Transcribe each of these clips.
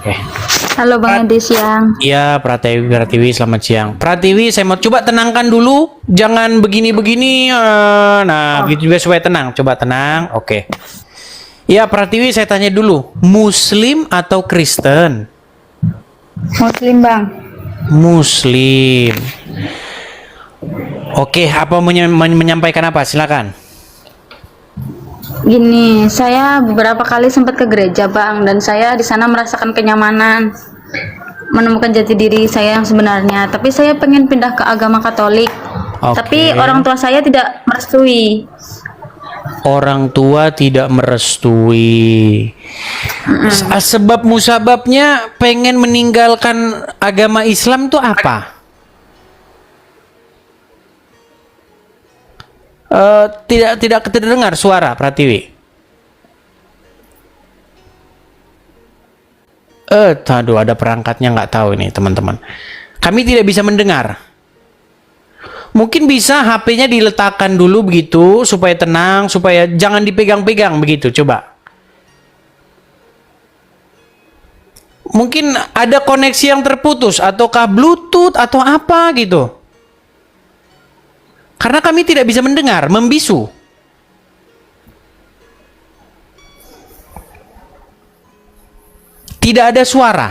Oke. Halo Bang Edi, siang. Iya, Pratiwi, selamat siang. Pratiwi, saya mau coba tenangkan dulu, jangan begini-begini. Nah, gitu juga supaya tenang. Coba tenang. Oke. Iya, Pratiwi, saya tanya dulu, Muslim atau Kristen? Muslim Bang. Muslim. Oke, apa menyampaikan apa? Silakan. Gini, saya beberapa kali sempat ke gereja Bang, dan saya di sana merasakan kenyamanan, menemukan jati diri saya yang sebenarnya. Tapi saya pengen pindah ke agama Katolik. Oke. Tapi orang tua saya tidak merestui. Orang tua tidak merestui. Sebab musababnya pengen meninggalkan agama Islam itu apa? Tidak terdengar suara Pratiwi. Aduh, ada perangkatnya, nggak tahu ini teman-teman. Kami tidak bisa mendengar. Mungkin bisa HP-nya diletakkan dulu begitu supaya tenang, supaya jangan dipegang-pegang begitu. Coba. Mungkin ada koneksi yang terputus ataukah Bluetooth atau apa gitu. Karena kami tidak bisa mendengar, membisu. Tidak ada suara.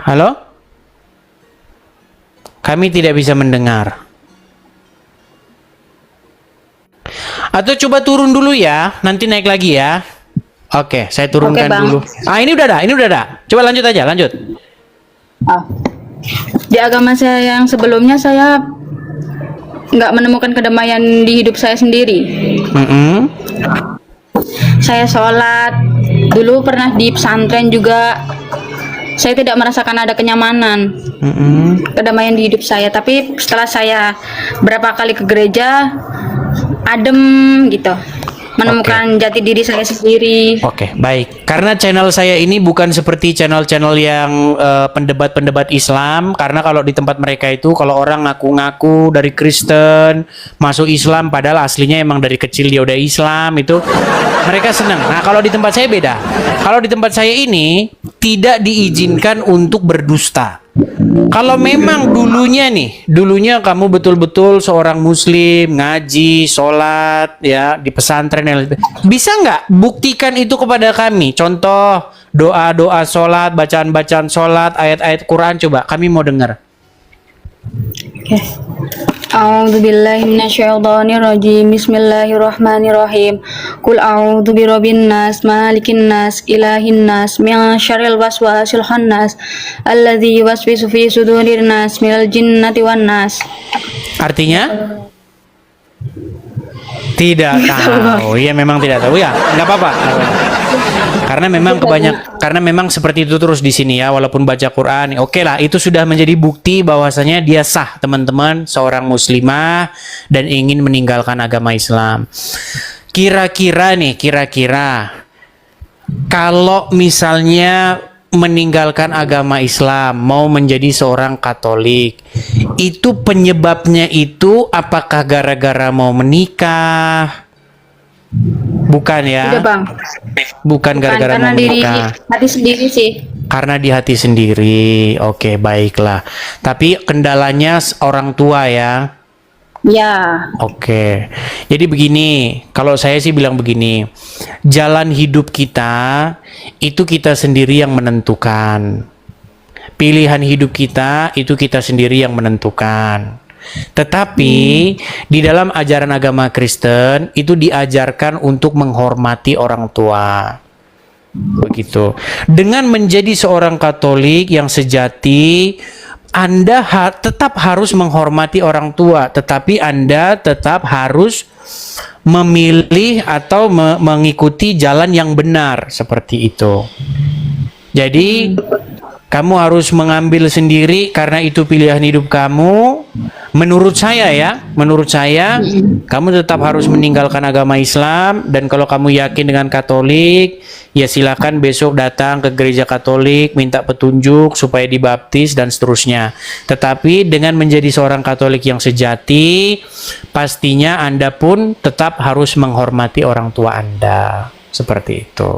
Halo? Kami tidak bisa mendengar. Atau coba turun dulu ya, nanti naik lagi ya. Oke, saya turunkan Bang. dulu. Ini udah ada. Coba lanjut aja, lanjut. Di agama saya yang sebelumnya saya nggak menemukan kedamaian di hidup saya sendiri. Saya sholat, dulu pernah di pesantren juga. Saya tidak merasakan ada kenyamanan, kedamaian di hidup saya. Tapi setelah saya berapa kali ke gereja, adem gitu, menemukan jati diri saya sendiri. Oke, baik. Karena channel saya ini bukan seperti channel-channel yang pendebat-pendebat Islam. Karena kalau di tempat mereka itu, kalau orang ngaku-ngaku dari Kristen, masuk Islam, padahal aslinya emang dari kecil dia udah Islam, itu mereka senang. Nah, kalau di tempat saya beda. Kalau di tempat saya ini, tidak diizinkan untuk berdusta. Kalau memang dulunya kamu betul-betul seorang muslim, ngaji, sholat, ya, di pesantren, bisa nggak buktikan itu kepada kami? Contoh, doa-doa sholat, bacaan-bacaan sholat, ayat-ayat Quran, coba, kami mau dengar. A'udzubillahi minasyaitonirrajim. Bismillahirrahmanirrahim. Qul a'udzu birabbin nas, malikin nas, ilahin nas, min syarril waswasil khannas, alladzi yuwaswisu fi sudurin nas, minal jinnati wan nas. Artinya? Tidak tahu. Iya, memang tidak tahu ya. Nggak apa-apa. Karena memang seperti itu terus di sini ya, walaupun baca Quran. Oke lah, itu sudah menjadi bukti bahwasanya dia sah, teman-teman, seorang muslimah dan ingin meninggalkan agama Islam. Kira-kira kalau misalnya meninggalkan agama Islam, mau menjadi seorang Katolik, itu penyebabnya itu apakah gara-gara mau menikah? Bukan ya? Tidak Bang. Bukan gara-gara mau menikah. Hati sendiri sih. Karena di hati sendiri. Oke, baiklah. Tapi kendalanya orang tua ya. Ya. Oke. Jadi begini, kalau saya sih bilang begini. Jalan hidup kita itu kita sendiri yang menentukan. Pilihan hidup kita itu kita sendiri yang menentukan. Tetapi di dalam ajaran agama Kristen itu diajarkan untuk menghormati orang tua. Begitu. Dengan menjadi seorang Katolik yang sejati, Anda tetap harus menghormati orang tua, tetapi Anda tetap harus memilih atau mengikuti jalan yang benar, seperti itu. Jadi Kamu harus mengambil sendiri karena itu pilihan hidup kamu. Menurut saya ya, menurut saya kamu tetap harus meninggalkan agama Islam. Dan kalau kamu yakin dengan Katolik, ya silakan besok datang ke gereja Katolik, minta petunjuk supaya dibaptis dan seterusnya. Tetapi dengan menjadi seorang Katolik yang sejati, pastinya Anda pun tetap harus menghormati orang tua Anda. Seperti itu.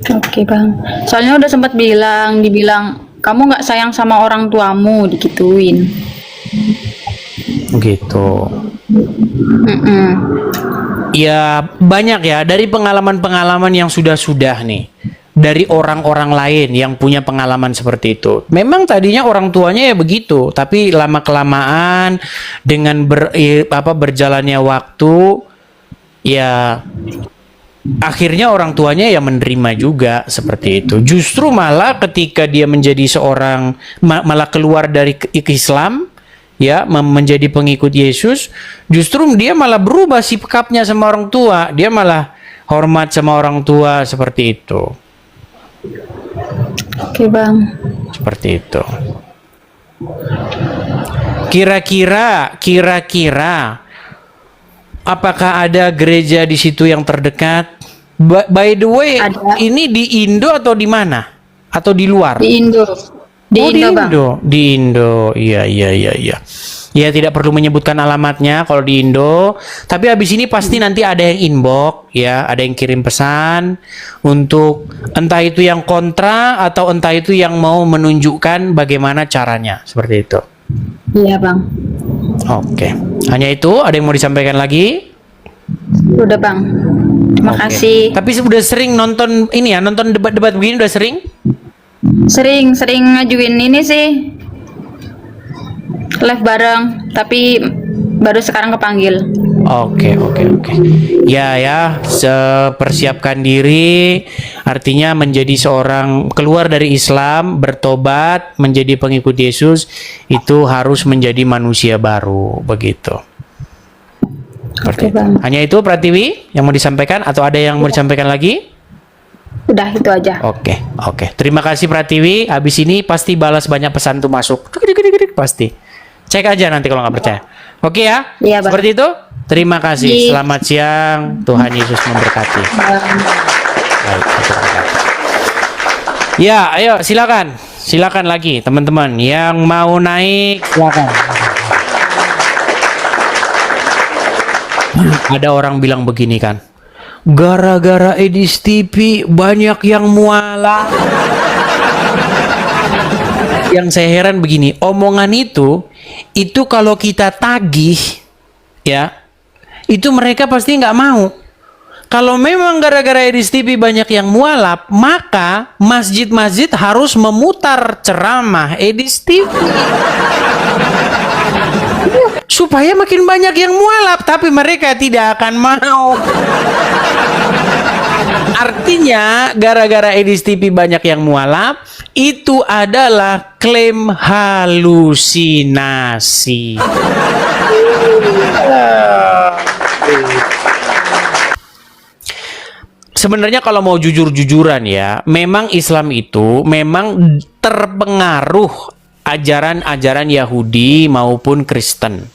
Oke bang, soalnya udah sempat dibilang kamu nggak sayang sama orang tuamu, digituin. Gitu. Mm-mm. Ya banyak ya dari pengalaman-pengalaman yang sudah-sudah nih. Dari orang-orang lain yang punya pengalaman seperti itu. Memang tadinya orang tuanya ya begitu, tapi lama-kelamaan dengan berjalannya waktu, ya akhirnya orang tuanya ya menerima juga seperti itu. Justru malah ketika dia menjadi seorang malah keluar dari Islam, ya menjadi pengikut Yesus, justru dia malah berubah sikapnya sama orang tua. Dia malah hormat sama orang tua seperti itu. Oke bang. Seperti itu. Kira-kira apakah ada gereja di situ yang terdekat? By the way, Ada. ini di Indo atau di mana? Atau di luar? Di Indo. Di Indo bang. Di Indo. Iya. Ya tidak perlu menyebutkan alamatnya kalau di Indo. Tapi habis ini pasti nanti ada yang inbox, ya, ada yang kirim pesan untuk entah itu yang kontra atau entah itu yang mau menunjukkan bagaimana caranya, seperti itu. Iya bang. Oke. Hanya itu, ada yang mau disampaikan lagi? Udah bang. Terima Oke. kasih. Tapi sudah sering nonton ini ya, nonton debat-debat begini udah sering? Sering ngajuin ini sih. Live bareng, tapi baru sekarang kepanggil. Oke. Ya, persiapkan diri, artinya menjadi seorang keluar dari Islam, bertobat, menjadi pengikut Yesus, itu harus menjadi manusia baru, begitu. Seperti Oke, itu. Bang. Hanya itu Pratiwi yang mau disampaikan atau ada yang mau disampaikan lagi? Udah itu aja. Oke. Terima kasih Pratiwi. Habis ini pasti balas banyak pesan tuh masuk. Pasti. Cek aja nanti kalau nggak percaya. Oke ya? Iya, Bang. Seperti itu. Terima kasih. Iya. Selamat siang. Tuhan Yesus memberkati. Bang. Baik. Ya, ayo silakan lagi teman-teman yang mau naik silakan. Ada orang bilang begini kan, gara-gara Edis TV banyak yang mualaf. Yang saya heran begini, omongan itu kalau kita tagih, ya, itu mereka pasti nggak mau. Kalau memang gara-gara Edis TV banyak yang mualaf, maka masjid-masjid harus memutar ceramah Edis TV. Supaya makin banyak yang mualaf, tapi mereka tidak akan mau. Artinya, gara-gara Edis TV banyak yang mualaf, itu adalah klaim halusinasi. Sebenarnya kalau mau jujur-jujuran ya, memang Islam itu memang terpengaruh ajaran-ajaran Yahudi maupun Kristen.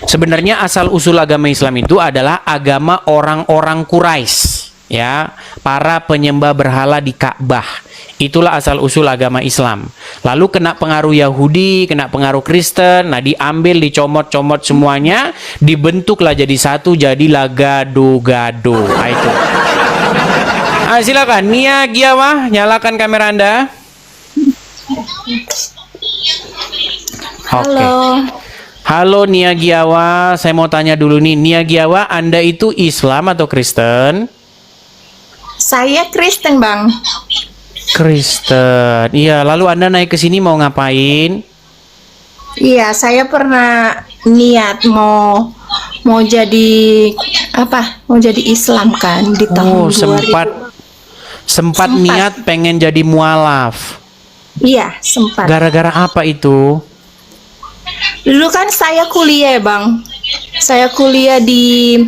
Sebenarnya asal-usul agama Islam itu adalah agama orang-orang Quraisy, ya, para penyembah berhala di Ka'bah. Itulah asal-usul agama Islam. Lalu kena pengaruh Yahudi, kena pengaruh Kristen, nah diambil, dicomot-comot semuanya, dibentuklah jadi satu, jadilah gado-gado. Nah, itu. Silakan Nia Giawa, nyalakan kamera Anda. Halo Nia Giawa, saya mau tanya dulu nih, Nia Giawa, Anda itu Islam atau Kristen? Saya Kristen, Bang. Kristen. Iya, lalu Anda naik ke sini mau ngapain? Iya, saya pernah niat mau jadi apa? Mau jadi Islam kan di tahun 2000. Sempat niat pengen jadi mualaf. Iya, sempat. Gara-gara apa itu? Dulu kan saya kuliah, Bang. Saya kuliah di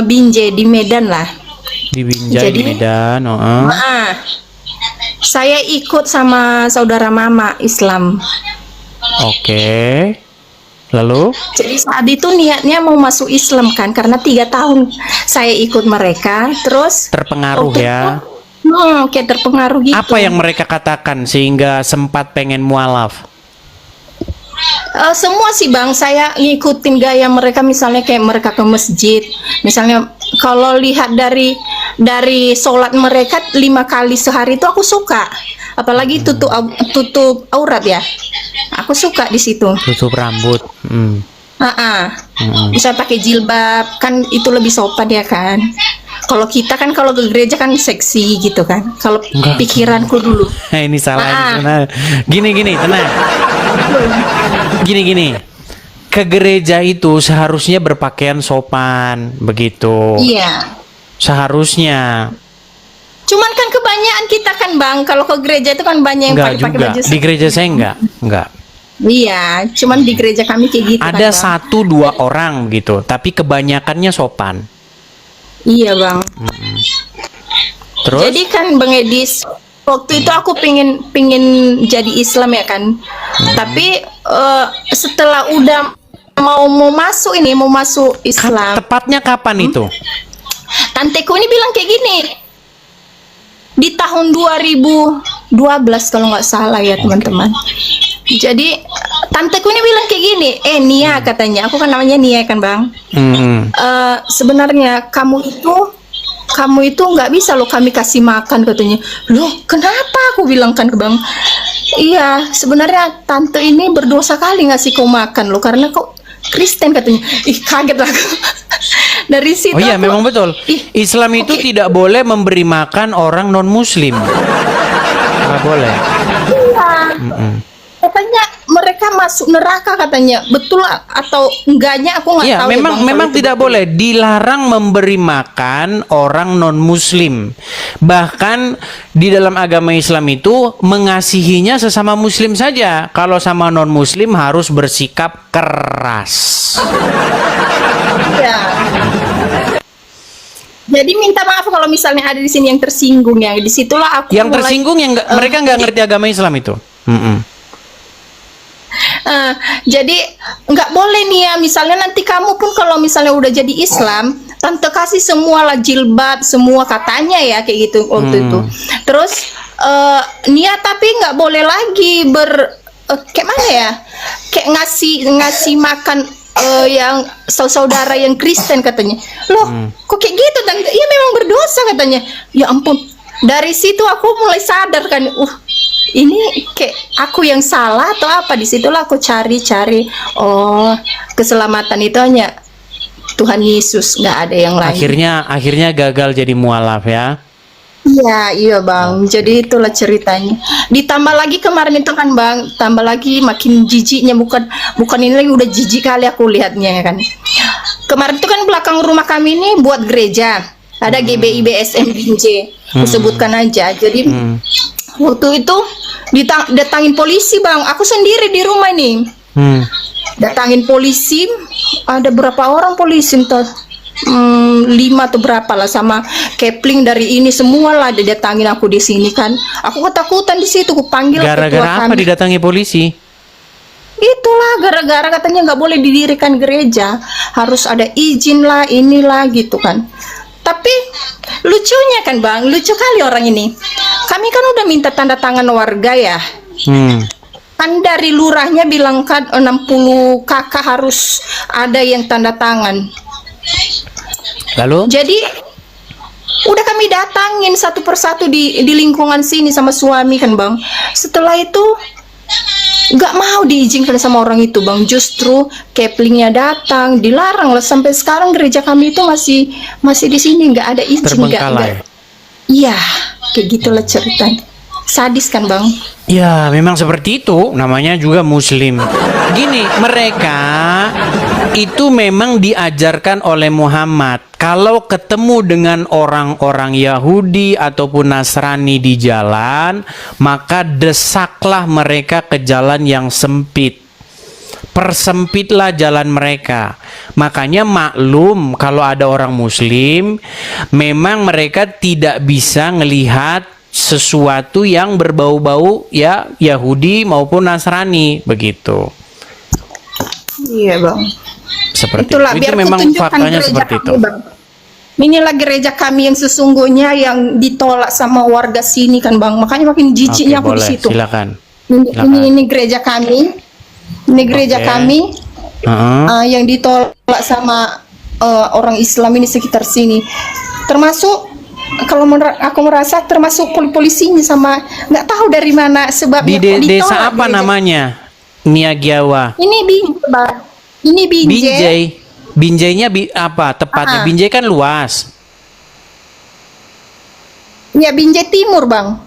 Binjai di Medan lah. Di Binjai, di Medan. Saya ikut sama saudara mama Islam. Oke. Lalu? Jadi saat itu niatnya mau masuk Islam kan, karena 3 tahun saya ikut mereka, terus Terpengaruh waktu ya. itu, kayak terpengaruh gitu. Apa yang mereka katakan sehingga sempat pengen mualaf? Semua sih bang, saya ngikutin gaya mereka, misalnya kayak mereka ke masjid, misalnya kalau lihat dari sholat mereka 5 kali sehari itu aku suka, apalagi tutup aurat ya, aku suka di situ. Tutup rambut. Bisa pakai jilbab kan, itu lebih sopan ya kan. Kalau kita kan kalau ke gereja kan seksi gitu kan. Kalau pikiranku dulu. Nah, ini salah. Gini, tenang. Gini. Ke gereja itu seharusnya berpakaian sopan, begitu. Iya. Seharusnya. Cuman kan kebanyakan kita kan bang, kalau ke gereja itu kan banyak yang Enggak pakai juga. baju. Di gereja saya enggak. Iya, cuman di gereja kami kayak gitu. Ada kan, 1-2 orang gitu, tapi kebanyakannya sopan. Iya bang. Terus? Jadi kan bang Edis, waktu itu aku pingin jadi Islam ya kan. Tapi setelah udah mau masuk Islam, Tepatnya kapan itu? tanteku ini bilang kayak gini. Di tahun 2012 kalau nggak salah ya teman-teman. Jadi tanteku ini bilang kayak gini, Nia katanya, aku kan namanya Nia kan bang. Sebenarnya kamu itu nggak bisa loh kami kasih makan katanya. Loh kenapa, aku bilang kan ke bang. Iya sebenarnya tante ini berdosa kali ngasih kau makan loh, karena kau Kristen katanya. Ih kaget lah aku. Dari situ. Oh iya memang betul. Islam itu tidak boleh memberi makan orang non Muslim. Nggak boleh. Iya. Katanya mereka masuk neraka katanya. Betul atau enggaknya aku nggak Iya, tahu. memang tidak boleh, dilarang memberi makan orang non Muslim. Bahkan di dalam agama Islam itu mengasihinya sesama Muslim saja. Kalau sama non Muslim harus bersikap keras. Iya. Jadi minta maaf kalau misalnya ada di sini yang tersinggung ya. Disitulah aku Yang tersinggung yang mereka nggak ngerti agama Islam itu. Jadi nggak boleh nih ya, misalnya nanti kamu pun kalau misalnya udah jadi Islam, tante kasih semua lah jilbab semua katanya ya kayak gitu waktu itu. Terus Nia tapi nggak boleh lagi kayak mana ya, kayak ngasih makan yang saudara yang Kristen katanya. Loh kok kayak gitu tante? Iya memang berdosa katanya. Ya ampun, dari situ aku mulai sadar kan, ini kayak aku yang salah atau apa. Disitulah aku cari keselamatan itu hanya Tuhan Yesus, nggak ada yang lain. Akhirnya gagal jadi mualaf ya. Iya bang, jadi itulah ceritanya. Ditambah lagi kemarin itu kan bang, tambah lagi makin jijiknya, bukan ini lagi, udah jijik kali aku lihatnya kan. Kemarin itu kan belakang rumah kami ini buat gereja, ada GBI BSM Binjai, aku sebutkan aja. Jadi waktu itu datangin polisi bang, aku sendiri di rumah ini. Datangin polisi, ada berapa orang polisi entah 5 atau berapa lah, sama kepling dari ini semua lah didatangin aku di sini kan. Aku ketakutan di situ, aku panggil Gara-gara apa didatangi polisi? Itulah gara-gara katanya nggak boleh didirikan gereja, harus ada izin lah inilah gitu kan. Tapi lucunya kan bang, lucu kali orang ini. Kami kan udah minta tanda tangan warga ya. Kan dari lurahnya bilang kan 60 kakak harus ada yang tanda tangan. Lalu? Jadi udah kami datangin satu persatu di lingkungan sini sama suami kan bang. Setelah itu nggak mau diizinkan sama orang itu bang. Justru keplingnya datang, dilarang lah. Sampai sekarang gereja kami itu masih di sini, nggak ada izin. Terbengkalai. Iya, kayak gitulah ceritanya. Sadis kan bang? Ya memang seperti itu, namanya juga Muslim. Gini, mereka itu memang diajarkan oleh Muhammad. Kalau ketemu dengan orang-orang Yahudi ataupun Nasrani di jalan, maka desaklah mereka ke jalan yang sempit. Persempitlah jalan mereka. Makanya maklum kalau ada orang Muslim, memang mereka tidak bisa ngelihat sesuatu yang berbau-bau ya Yahudi maupun Nasrani begitu. Iya bang. Seperti Itulah itu. biar Itu memang kutunjukkan faktanya gereja seperti itu. kami, Bang. Inilah gereja kami yang sesungguhnya yang ditolak sama warga sini kan bang. Makanya makin Oke, jijiknya aku di boleh. situ. Silakan. Ini gereja kami. Ini gereja Oke. kami Heeh. yang ditolak sama orang Islam ini sekitar sini. Termasuk kalau aku merasa termasuk polisinya sama nggak tahu dari mana sebabnya Di kok ditolak desa apa gereja. namanya? Niagiawa. Ini Binjai, Bang. Ini Binjai. Binjai. Binjainya apa tepatnya? Binjai kan luas. Ya Binjai Timur, Bang.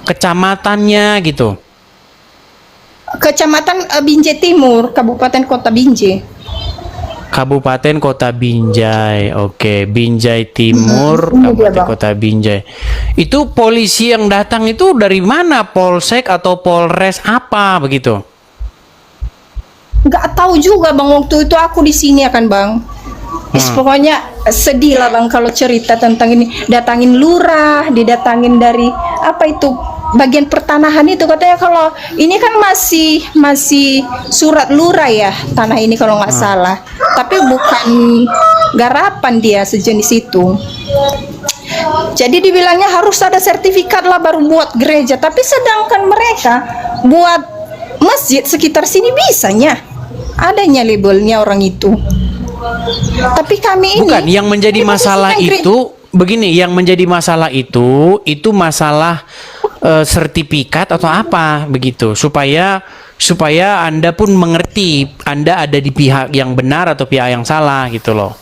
Kecamatannya gitu. Kecamatan Binjai Timur, Kabupaten Kota Binjai. Kabupaten Kota Binjai. Oke, Binjai Timur, ini dia, Kabupaten Bang. Kota Binjai. Itu polisi yang datang itu dari mana? Polsek atau Polres apa begitu? Nggak tahu juga bang, waktu itu aku di sini akan bang. Pokoknya sedih lah bang kalau cerita tentang ini. Datangin lurah, didatangin dari apa itu bagian pertanahan itu katanya kalau ini kan masih surat lurah ya tanah ini kalau nggak salah. Tapi bukan garapan dia sejenis itu. Jadi dibilangnya harus ada sertifikat lah baru buat gereja. Tapi sedangkan mereka buat masjid sekitar sini bisanya adanya labelnya orang itu. Tapi kami ini Bukan, yang menjadi ini masalah posisinya itu begini, yang menjadi masalah itu masalah sertifikat atau apa begitu, supaya Anda pun mengerti Anda ada di pihak yang benar atau pihak yang salah gitu loh.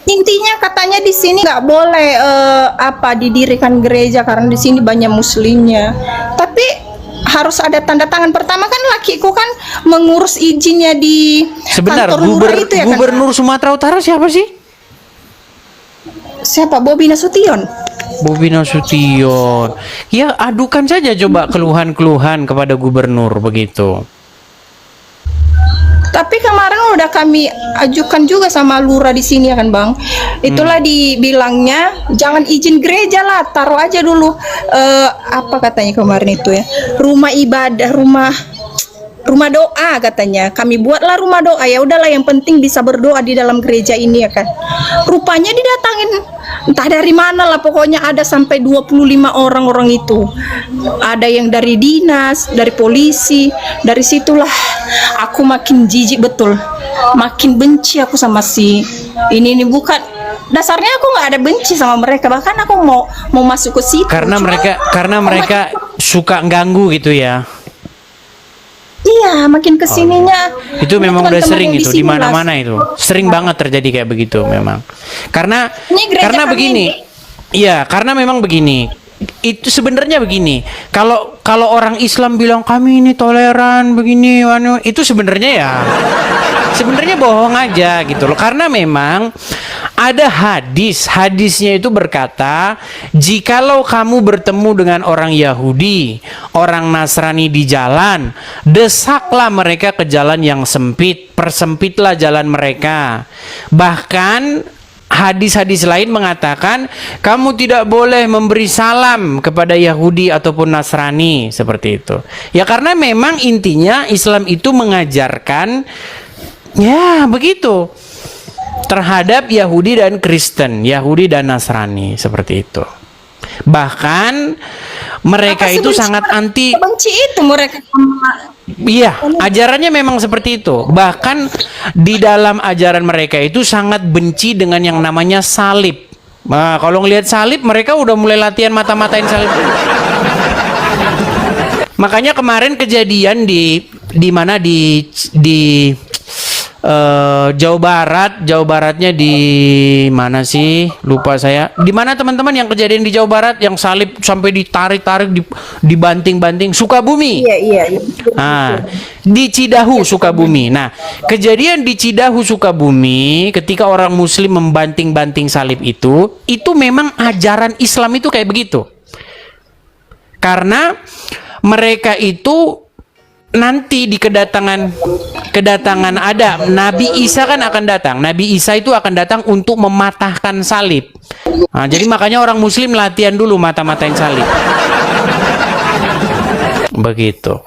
intinya katanya di sini nggak boleh didirikan gereja karena di sini banyak muslimnya. Tapi harus ada tanda tangan. Pertama kan lakiku kan mengurus izinnya di Sebentar, kantor lurah itu ya kan. Gubernur Sumatera Utara siapa sih? Siapa? Bobi Nasution. Bobi Nasution. Ya, adukan saja coba keluhan-keluhan kepada gubernur begitu. Tapi kemarin udah kami ajukan juga sama lurah di sini ya kan bang. Itulah dibilangnya jangan izin gereja lah, taruh aja dulu apa katanya kemarin itu ya, rumah ibadah, rumah doa katanya. Kami buatlah rumah doa, ya udahlah yang penting bisa berdoa di dalam gereja ini ya kan. Rupanya didatangin entah dari mana lah, pokoknya ada sampai 25 orang itu. Ada yang dari dinas, dari polisi. Dari situlah aku makin jijik betul. Makin benci aku sama si ini bukan dasarnya aku nggak ada benci sama mereka, bahkan aku mau masuk ke situ. Karena mereka suka ganggu gitu ya. Iya, makin kesininya. Itu memang udah teman-teman sering yang itu sini di mana-mana itu. Sering banget terjadi kayak begitu memang. Karena Ini gereja kami begini. Iya, karena memang begini. Itu sebenarnya begini. Kalau orang Islam bilang kami ini toleran begini, itu sebenarnya bohong aja gitu loh. Karena memang ada hadisnya itu berkata, jikalau kamu bertemu dengan orang Yahudi, orang Nasrani di jalan, desaklah mereka ke jalan yang sempit, persempitlah jalan mereka. Bahkan hadis-hadis lain mengatakan kamu tidak boleh memberi salam kepada Yahudi ataupun Nasrani, seperti itu. Ya karena memang intinya Islam itu mengajarkan ya begitu terhadap Yahudi dan Kristen, Yahudi dan Nasrani, seperti itu. Bahkan mereka itu sangat anti. Benci itu mereka sama. Iya, ajarannya memang seperti itu. Bahkan di dalam ajaran mereka itu sangat benci dengan yang namanya salib. Nah, kalau ngelihat salib mereka udah mulai latihan mata-matain salib. Makanya kemarin kejadian di mana di Jawa Baratnya di mana sih? Lupa saya. Di mana teman-teman yang kejadian di Jawa Barat yang salib sampai ditarik-tarik, dibanting-banting, Sukabumi. Iya. Nah, di Cidahu Sukabumi. Nah, kejadian di Cidahu Sukabumi ketika orang muslim membanting-banting salib itu memang ajaran Islam itu kayak begitu. Karena mereka itu nanti di kedatangan ada Nabi Isa kan akan datang. Nabi Isa itu akan datang untuk mematahkan salib. Nah, jadi makanya orang Muslim latihan dulu mata-matain salib. Begitu.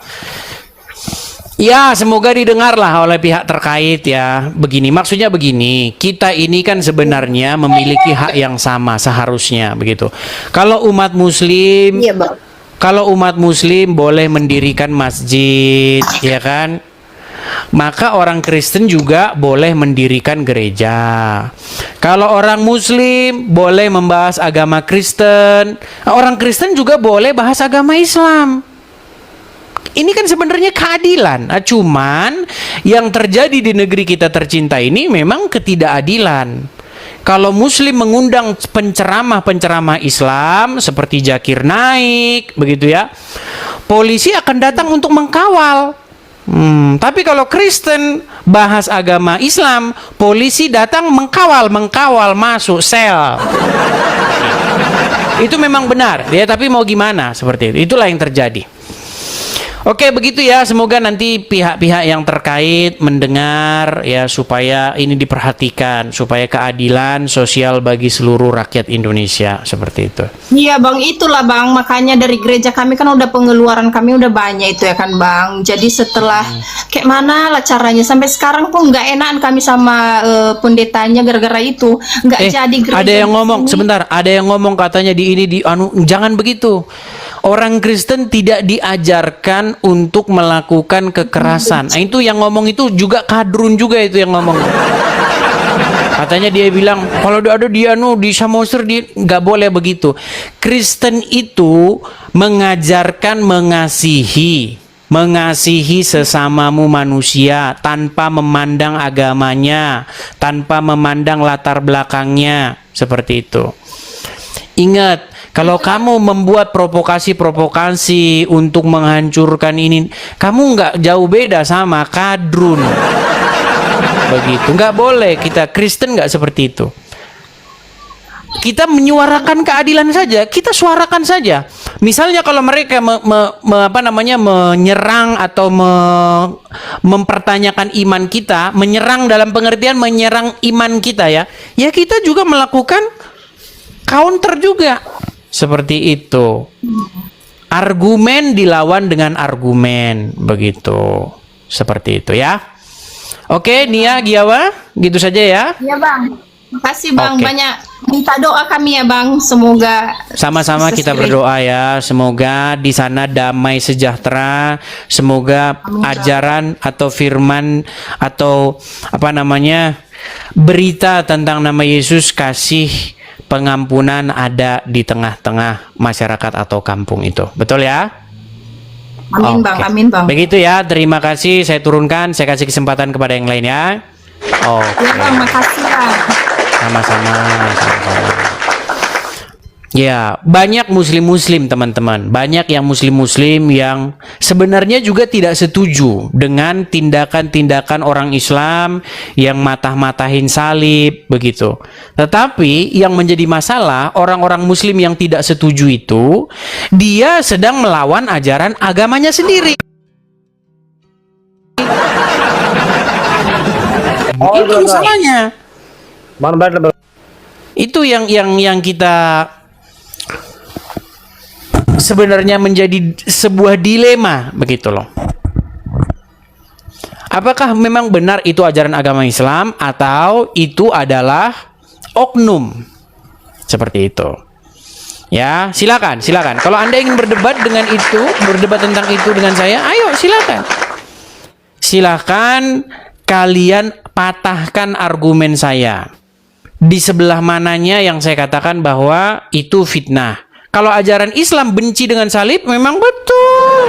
Ya, semoga didengarlah oleh pihak terkait ya. Begini, maksudnya begini, kita ini kan sebenarnya memiliki hak yang sama seharusnya begitu. Kalau umat Muslim, Iya bang. kalau umat Muslim boleh mendirikan masjid, ya kan? Maka orang Kristen juga boleh mendirikan gereja. Kalau orang Muslim boleh membahas agama Kristen, orang Kristen juga boleh bahas agama Islam. Ini kan sebenarnya keadilan. Nah, cuman yang terjadi di negeri kita tercinta ini memang ketidakadilan. Kalau Muslim mengundang penceramah-penceramah Islam seperti Zakir Naik, begitu ya, polisi akan datang untuk mengkawal. Tapi kalau Kristen bahas agama Islam, polisi datang mengkawal masuk sel. Itu memang benar, ya. Tapi mau gimana seperti itu? Itulah yang terjadi. Oke, begitu ya. Semoga nanti pihak-pihak yang terkait mendengar ya, supaya ini diperhatikan, supaya keadilan sosial bagi seluruh rakyat Indonesia seperti itu. Iya bang, itulah bang, makanya dari gereja kami kan udah pengeluaran kami udah banyak itu ya kan bang. Jadi setelah kayak mana lah caranya, sampai sekarang pun nggak enakan kami sama pendetanya gara-gara itu nggak jadi gereja. Ada yang ngomong sebentar, ada yang ngomong katanya jangan begitu. Orang Kristen tidak diajarkan untuk melakukan kekerasan. Nah, itu yang ngomong itu juga kadrun juga itu yang ngomong. Katanya dia bilang kalau ada di Samosir dia nggak boleh begitu. Kristen itu mengajarkan mengasihi sesamamu manusia tanpa memandang agamanya, tanpa memandang latar belakangnya, seperti itu. Ingat, kalau kamu membuat provokasi untuk menghancurkan ini, kamu nggak jauh beda sama kadrun. Begitu, nggak boleh. Kita Kristen nggak seperti itu. Kita menyuarakan keadilan saja, kita suarakan saja. Misalnya kalau mereka menyerang atau mempertanyakan iman kita, menyerang dalam pengertian menyerang iman kita ya kita juga melakukan counter juga. Seperti itu. Argumen dilawan dengan argumen, begitu. Seperti itu ya. Oke, Nia, Giawa, gitu saja ya. Iya bang. Makasih bang, Oke. banyak minta doa kami ya bang, semoga Sama-sama kita berdoa ya, semoga di sana damai sejahtera, semoga ajaran atau firman atau berita tentang nama Yesus, kasih pengampunan ada di tengah-tengah masyarakat atau kampung itu. Betul ya? amin bang, Oke. amin bang. Begitu ya, terima kasih, saya turunkan, saya kasih kesempatan kepada yang lain ya. Iya bang, makasih bang. Sama-sama. Ya, banyak muslim-muslim teman-teman. Banyak yang muslim-muslim yang sebenarnya juga tidak setuju dengan tindakan-tindakan orang Islam yang matah-matahin salib, begitu. Tetapi yang menjadi masalah, orang-orang muslim yang tidak setuju itu, dia sedang melawan ajaran agamanya sendiri. Itu masalahnya. Itu yang kita sebenarnya menjadi sebuah dilema, begitu loh. Apakah memang benar itu ajaran agama Islam atau itu adalah oknum? Seperti itu. Ya, silakan. Kalau Anda ingin berdebat tentang itu dengan saya, ayo silakan. Silakan kalian patahkan argumen saya. Di sebelah mananya yang saya katakan bahwa itu fitnah. Kalau ajaran Islam benci dengan salib, memang betul.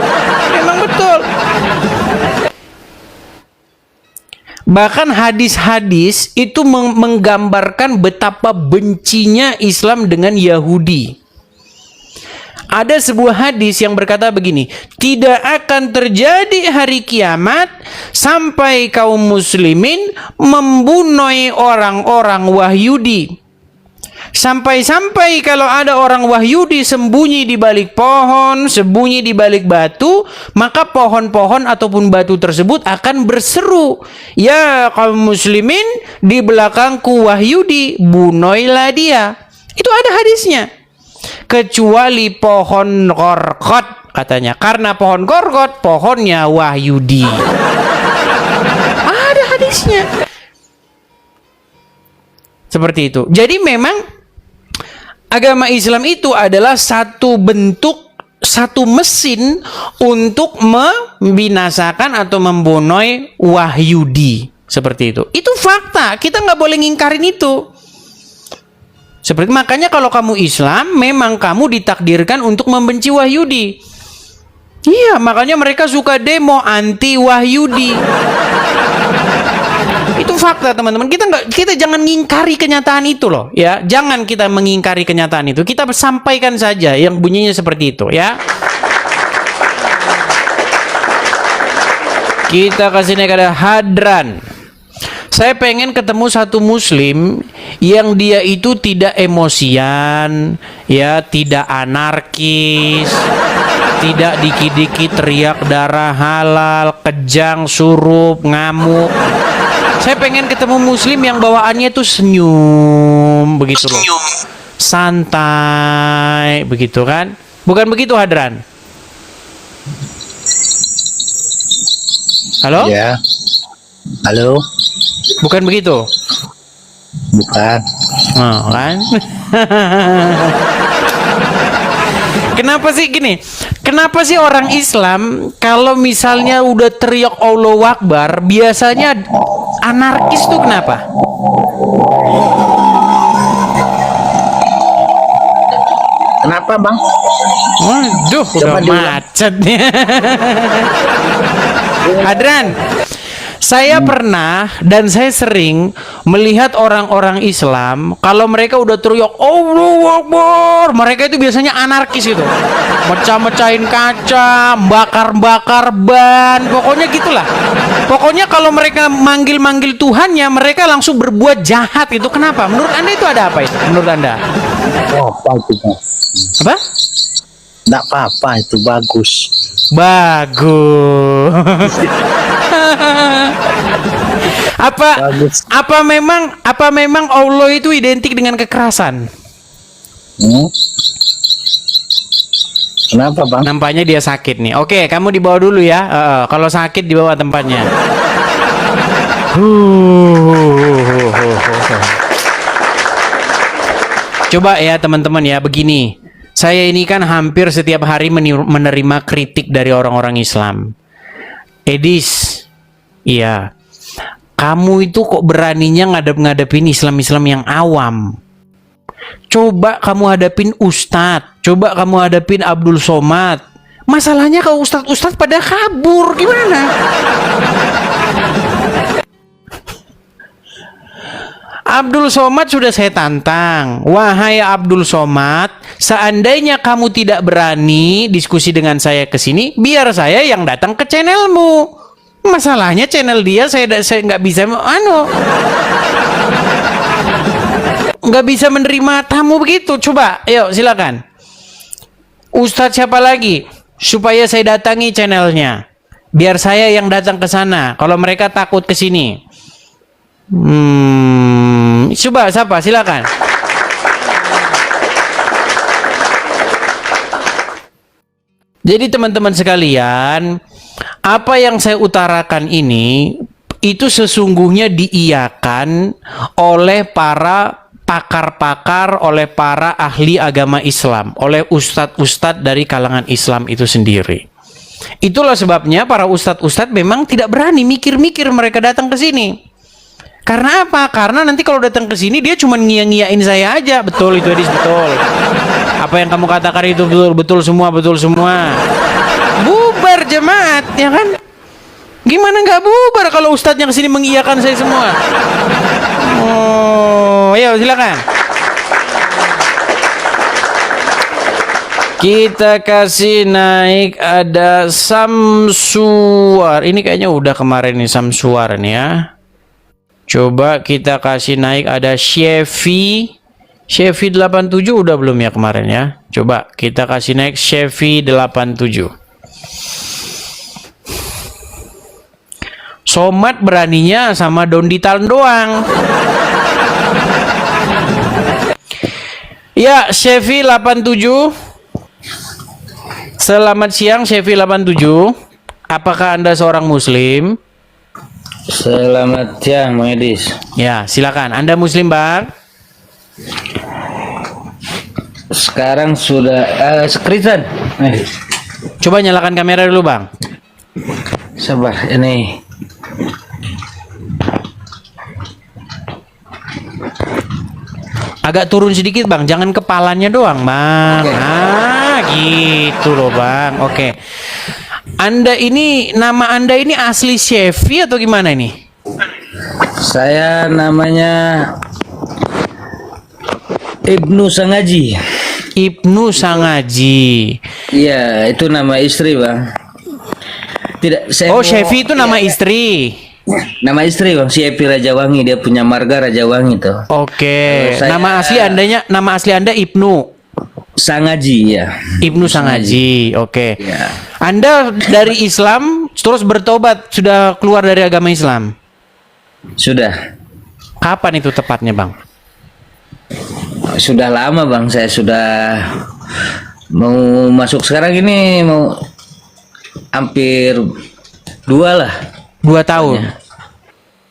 Bahkan hadis-hadis itu menggambarkan betapa bencinya Islam dengan Yahudi. Ada sebuah hadis yang berkata begini, tidak akan terjadi hari kiamat sampai kaum muslimin membunuh orang-orang Wahyudi. Sampai-sampai kalau ada orang Wahyudi sembunyi di balik pohon, sembunyi di balik batu, maka pohon-pohon ataupun batu tersebut akan berseru, "Ya kaum muslimin, di belakangku Wahyudi, bunuhlah dia." Itu ada hadisnya. Kecuali pohon korkot katanya, karena pohon korkot pohonnya Wahyudi. Ada hadisnya. Seperti itu. Jadi memang agama Islam itu adalah satu bentuk, satu mesin untuk membinasakan atau membunuh Wahyudi. Seperti itu. Itu fakta. Kita nggak boleh ngingkarin itu. Seperti makanya kalau kamu Islam, memang kamu ditakdirkan untuk membenci Wahyudi. Iya, makanya mereka suka demo anti Wahyudi. Itu fakta, teman-teman. Kita jangan ngingkari kenyataan itu loh, ya. Jangan kita mengingkari kenyataan itu. Kita sampaikan saja yang bunyinya seperti itu, ya. Kita kasih naik ada Hadran. Saya pengen ketemu satu muslim yang dia itu tidak emosian, ya, tidak anarkis, tidak dikit-dikit teriak darah halal, kejang, surup, ngamuk. Saya pengen ketemu muslim yang bawaannya tuh senyum, begitu loh. Santai, begitu kan? Bukan begitu, Hadran? Halo? Ya. Halo. Bukan begitu? Bukan. Oh, kan? Kenapa sih gini? Kenapa sih orang Islam kalau misalnya udah teriak Allahu Akbar biasanya anarkis tuh kenapa? Kenapa, Bang? Waduh, udah macet nih. Hadran, saya pernah dan saya sering melihat orang-orang Islam kalau mereka udah teriak Allahu Akbar, mereka itu biasanya anarkis itu, mecah-mecahin kaca, bakar-bakar ban, pokoknya gitulah. Pokoknya kalau mereka manggil-manggil Tuhannya, mereka langsung berbuat jahat itu. Kenapa? Menurut Anda itu ada apa itu? Menurut Anda? Apa itu, Bang? Apa? Nggak apa-apa, itu bagus. Bagus. Bagus. Apa memang Allah itu identik dengan kekerasan? Kenapa, Bang? Nampaknya dia sakit nih. Oke, kamu dibawa dulu ya. Kalau sakit dibawa tempatnya. Coba ya teman-teman ya, begini. Saya ini kan hampir setiap hari menerima kritik dari orang-orang Islam. Edis, iya, kamu itu kok beraninya ngadepin Islam-Islam yang awam. Coba kamu hadapin Ustadz, coba kamu hadapin Abdul Somad. Masalahnya kalau Ustadz pada kabur, gimana? Abdul Somad sudah saya tantang. Wahai Abdul Somad, seandainya kamu tidak berani diskusi dengan saya ke sini, biar saya yang datang ke channelmu. Masalahnya channel dia saya nggak bisa nggak bisa menerima tamu begitu. Coba, ayo silakan. Ustadz siapa lagi? Supaya saya datangi channelnya. Biar saya yang datang ke sana. Kalau mereka takut ke sini. Coba siapa? Silakan. Jadi teman-teman sekalian, apa yang saya utarakan ini itu sesungguhnya diiyakan oleh para pakar-pakar, oleh para ahli agama Islam, oleh ustadz-ustadz dari kalangan Islam itu sendiri. Itulah sebabnya para ustadz-ustadz memang tidak berani mikir-mikir mereka datang ke sini. Karena apa? Karena nanti kalau datang ke sini dia cuma ngia-ngiain saya aja. Betul itu, Edis, betul. Apa yang kamu katakan itu betul, betul semua, betul semua. Bubar jemaat, ya kan? Gimana nggak bubar kalau ustadznya ke sini mengiyakan saya semua? Oh, ayo silakan. Kita kasih naik ada Samsuar. Ini kayaknya udah kemarin nih Samsuar nih ya. Coba kita kasih naik ada Chevy Chevy 87 udah belum ya kemarin ya? Coba kita kasih naik Chevy 87. Somat beraninya sama Dondital doang. Ya, Chevy 87. Selamat siang Chevy 87. Apakah Anda seorang muslim? Selamat siang, Bang Edis. Ya, silakan. Anda muslim, Bang? Sekarang sudah Kristen. Coba nyalakan kamera dulu, Bang. Sabar, ini. Agak turun sedikit, Bang. Jangan kepalanya doang, Bang. Oke. Gitu loh, Bang. Oke. Nama Anda ini asli Chevy atau gimana ini? Saya namanya Ibnu Sangaji. Ibnu Sangaji. Iya, itu nama istri, Bang. Tidak, saya Oh, mau- Chevy itu nama istri. Nama istri, Bang. Si Epi Rajawangi, dia punya marga Rajawangi tuh. Oke. Kalau saya- Nama asli Anda Ibnu. Sangaji, ya. Ibnu Sangaji. Oke. Ya. Anda dari Islam terus bertobat, sudah keluar dari agama Islam. Sudah. Kapan itu tepatnya, Bang? Sudah lama, Bang. Saya sudah mau masuk sekarang ini mau hampir 2 lah. 2 tahun.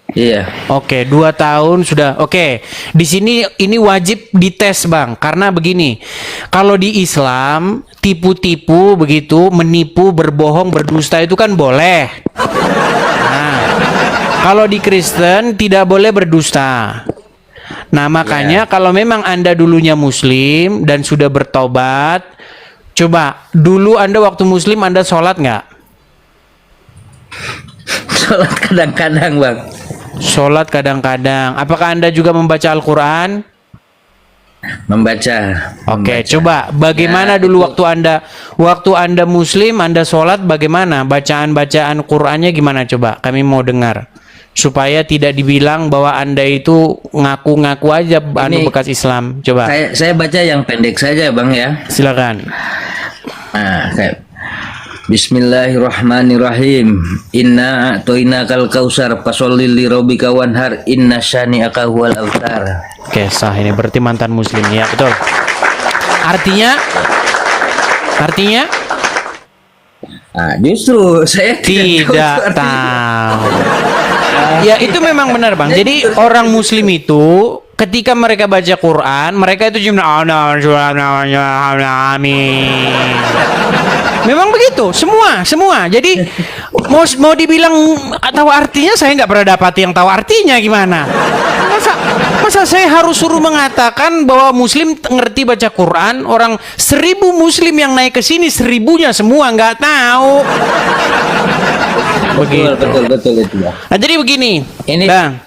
Iya. Oke, 2 tahun sudah. Oke, di sini ini wajib dites, Bang, karena begini, kalau di Islam tipu-tipu begitu, menipu, berbohong, berdusta itu kan boleh. Nah, kalau di Kristen tidak boleh berdusta. Nah, makanya kalau memang Anda dulunya Muslim dan sudah bertobat, coba dulu Anda waktu Muslim Anda sholat nggak? Sholat kadang-kadang, Bang. Sholat kadang-kadang. Apakah Anda juga membaca Al-Quran? Membaca. Oke, Membaca. coba bagaimana Ya, dulu itu. waktu Anda Muslim, Anda sholat bagaimana? Bacaan-bacaan Qur'annya gimana coba? Kami mau dengar supaya tidak dibilang bahwa Anda itu ngaku-ngaku aja anu Ini bekas Islam. Coba, Saya baca yang pendek saja, Bang, ya. silakan. Nah, kayak Bismillahirrahmanirrahim. Inna a'toinakal kausar fasholli li rabbika wanhar inna syani'aka huwal abtar. Oke, sah ini berarti mantan Muslim ya, betul. Artinya Ah, justru saya tidak tahu. tahu. Ya itu memang benar, Bang. Jadi orang Muslim itu ketika mereka baca Quran, mereka itu cuma amin. Memang begitu, semua. Jadi mau dibilang tahu artinya, saya nggak pernah dapat yang tahu artinya gimana. Masa saya harus suruh mengatakan bahwa Muslim ngerti baca Quran, orang 1000 Muslim yang naik ke sini 1000-nya semua nggak tahu. Betul itu, Bang. Nah, jadi begini, Ini- Bang.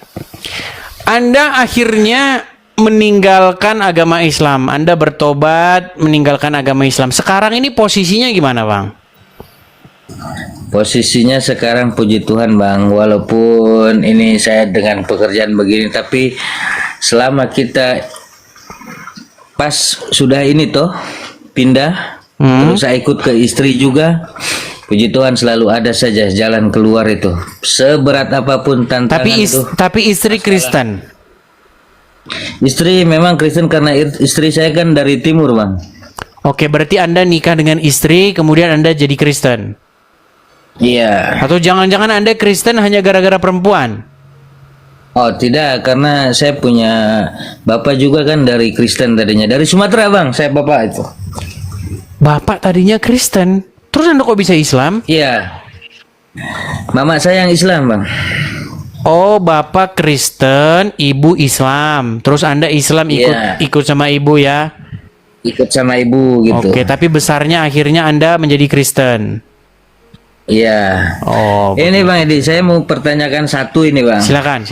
Anda akhirnya meninggalkan agama Islam. Anda bertobat, meninggalkan agama Islam. Sekarang ini posisinya gimana, Bang? Posisinya sekarang puji Tuhan, Bang, walaupun ini saya dengan pekerjaan begini, tapi selama kita pas sudah ini toh pindah, terus saya ikut ke istri juga, puji Tuhan selalu ada saja jalan keluar itu. Seberat apapun tantangan itu. Tapi istri Kristen. Istri memang Kristen karena istri saya kan dari timur, Bang. Oke, berarti Anda nikah dengan istri, kemudian Anda jadi Kristen. Iya. Atau jangan-jangan Anda Kristen hanya gara-gara perempuan? Oh tidak, karena saya punya bapak juga kan dari Kristen tadinya, dari Sumatera, Bang. Saya bapak itu. Bapak tadinya Kristen. Terus Anda kok bisa Islam? Iya. Mama saya yang Islam, Bang. Oh, Bapak Kristen, Ibu Islam. Terus Anda Islam Iya. ikut sama Ibu ya? Ikut sama ibu gitu. Oke, tapi besarnya akhirnya Anda menjadi Kristen. Iya. Oh, Ini Bang Edi, saya mau pertanyakan satu ini, Bang. silakan.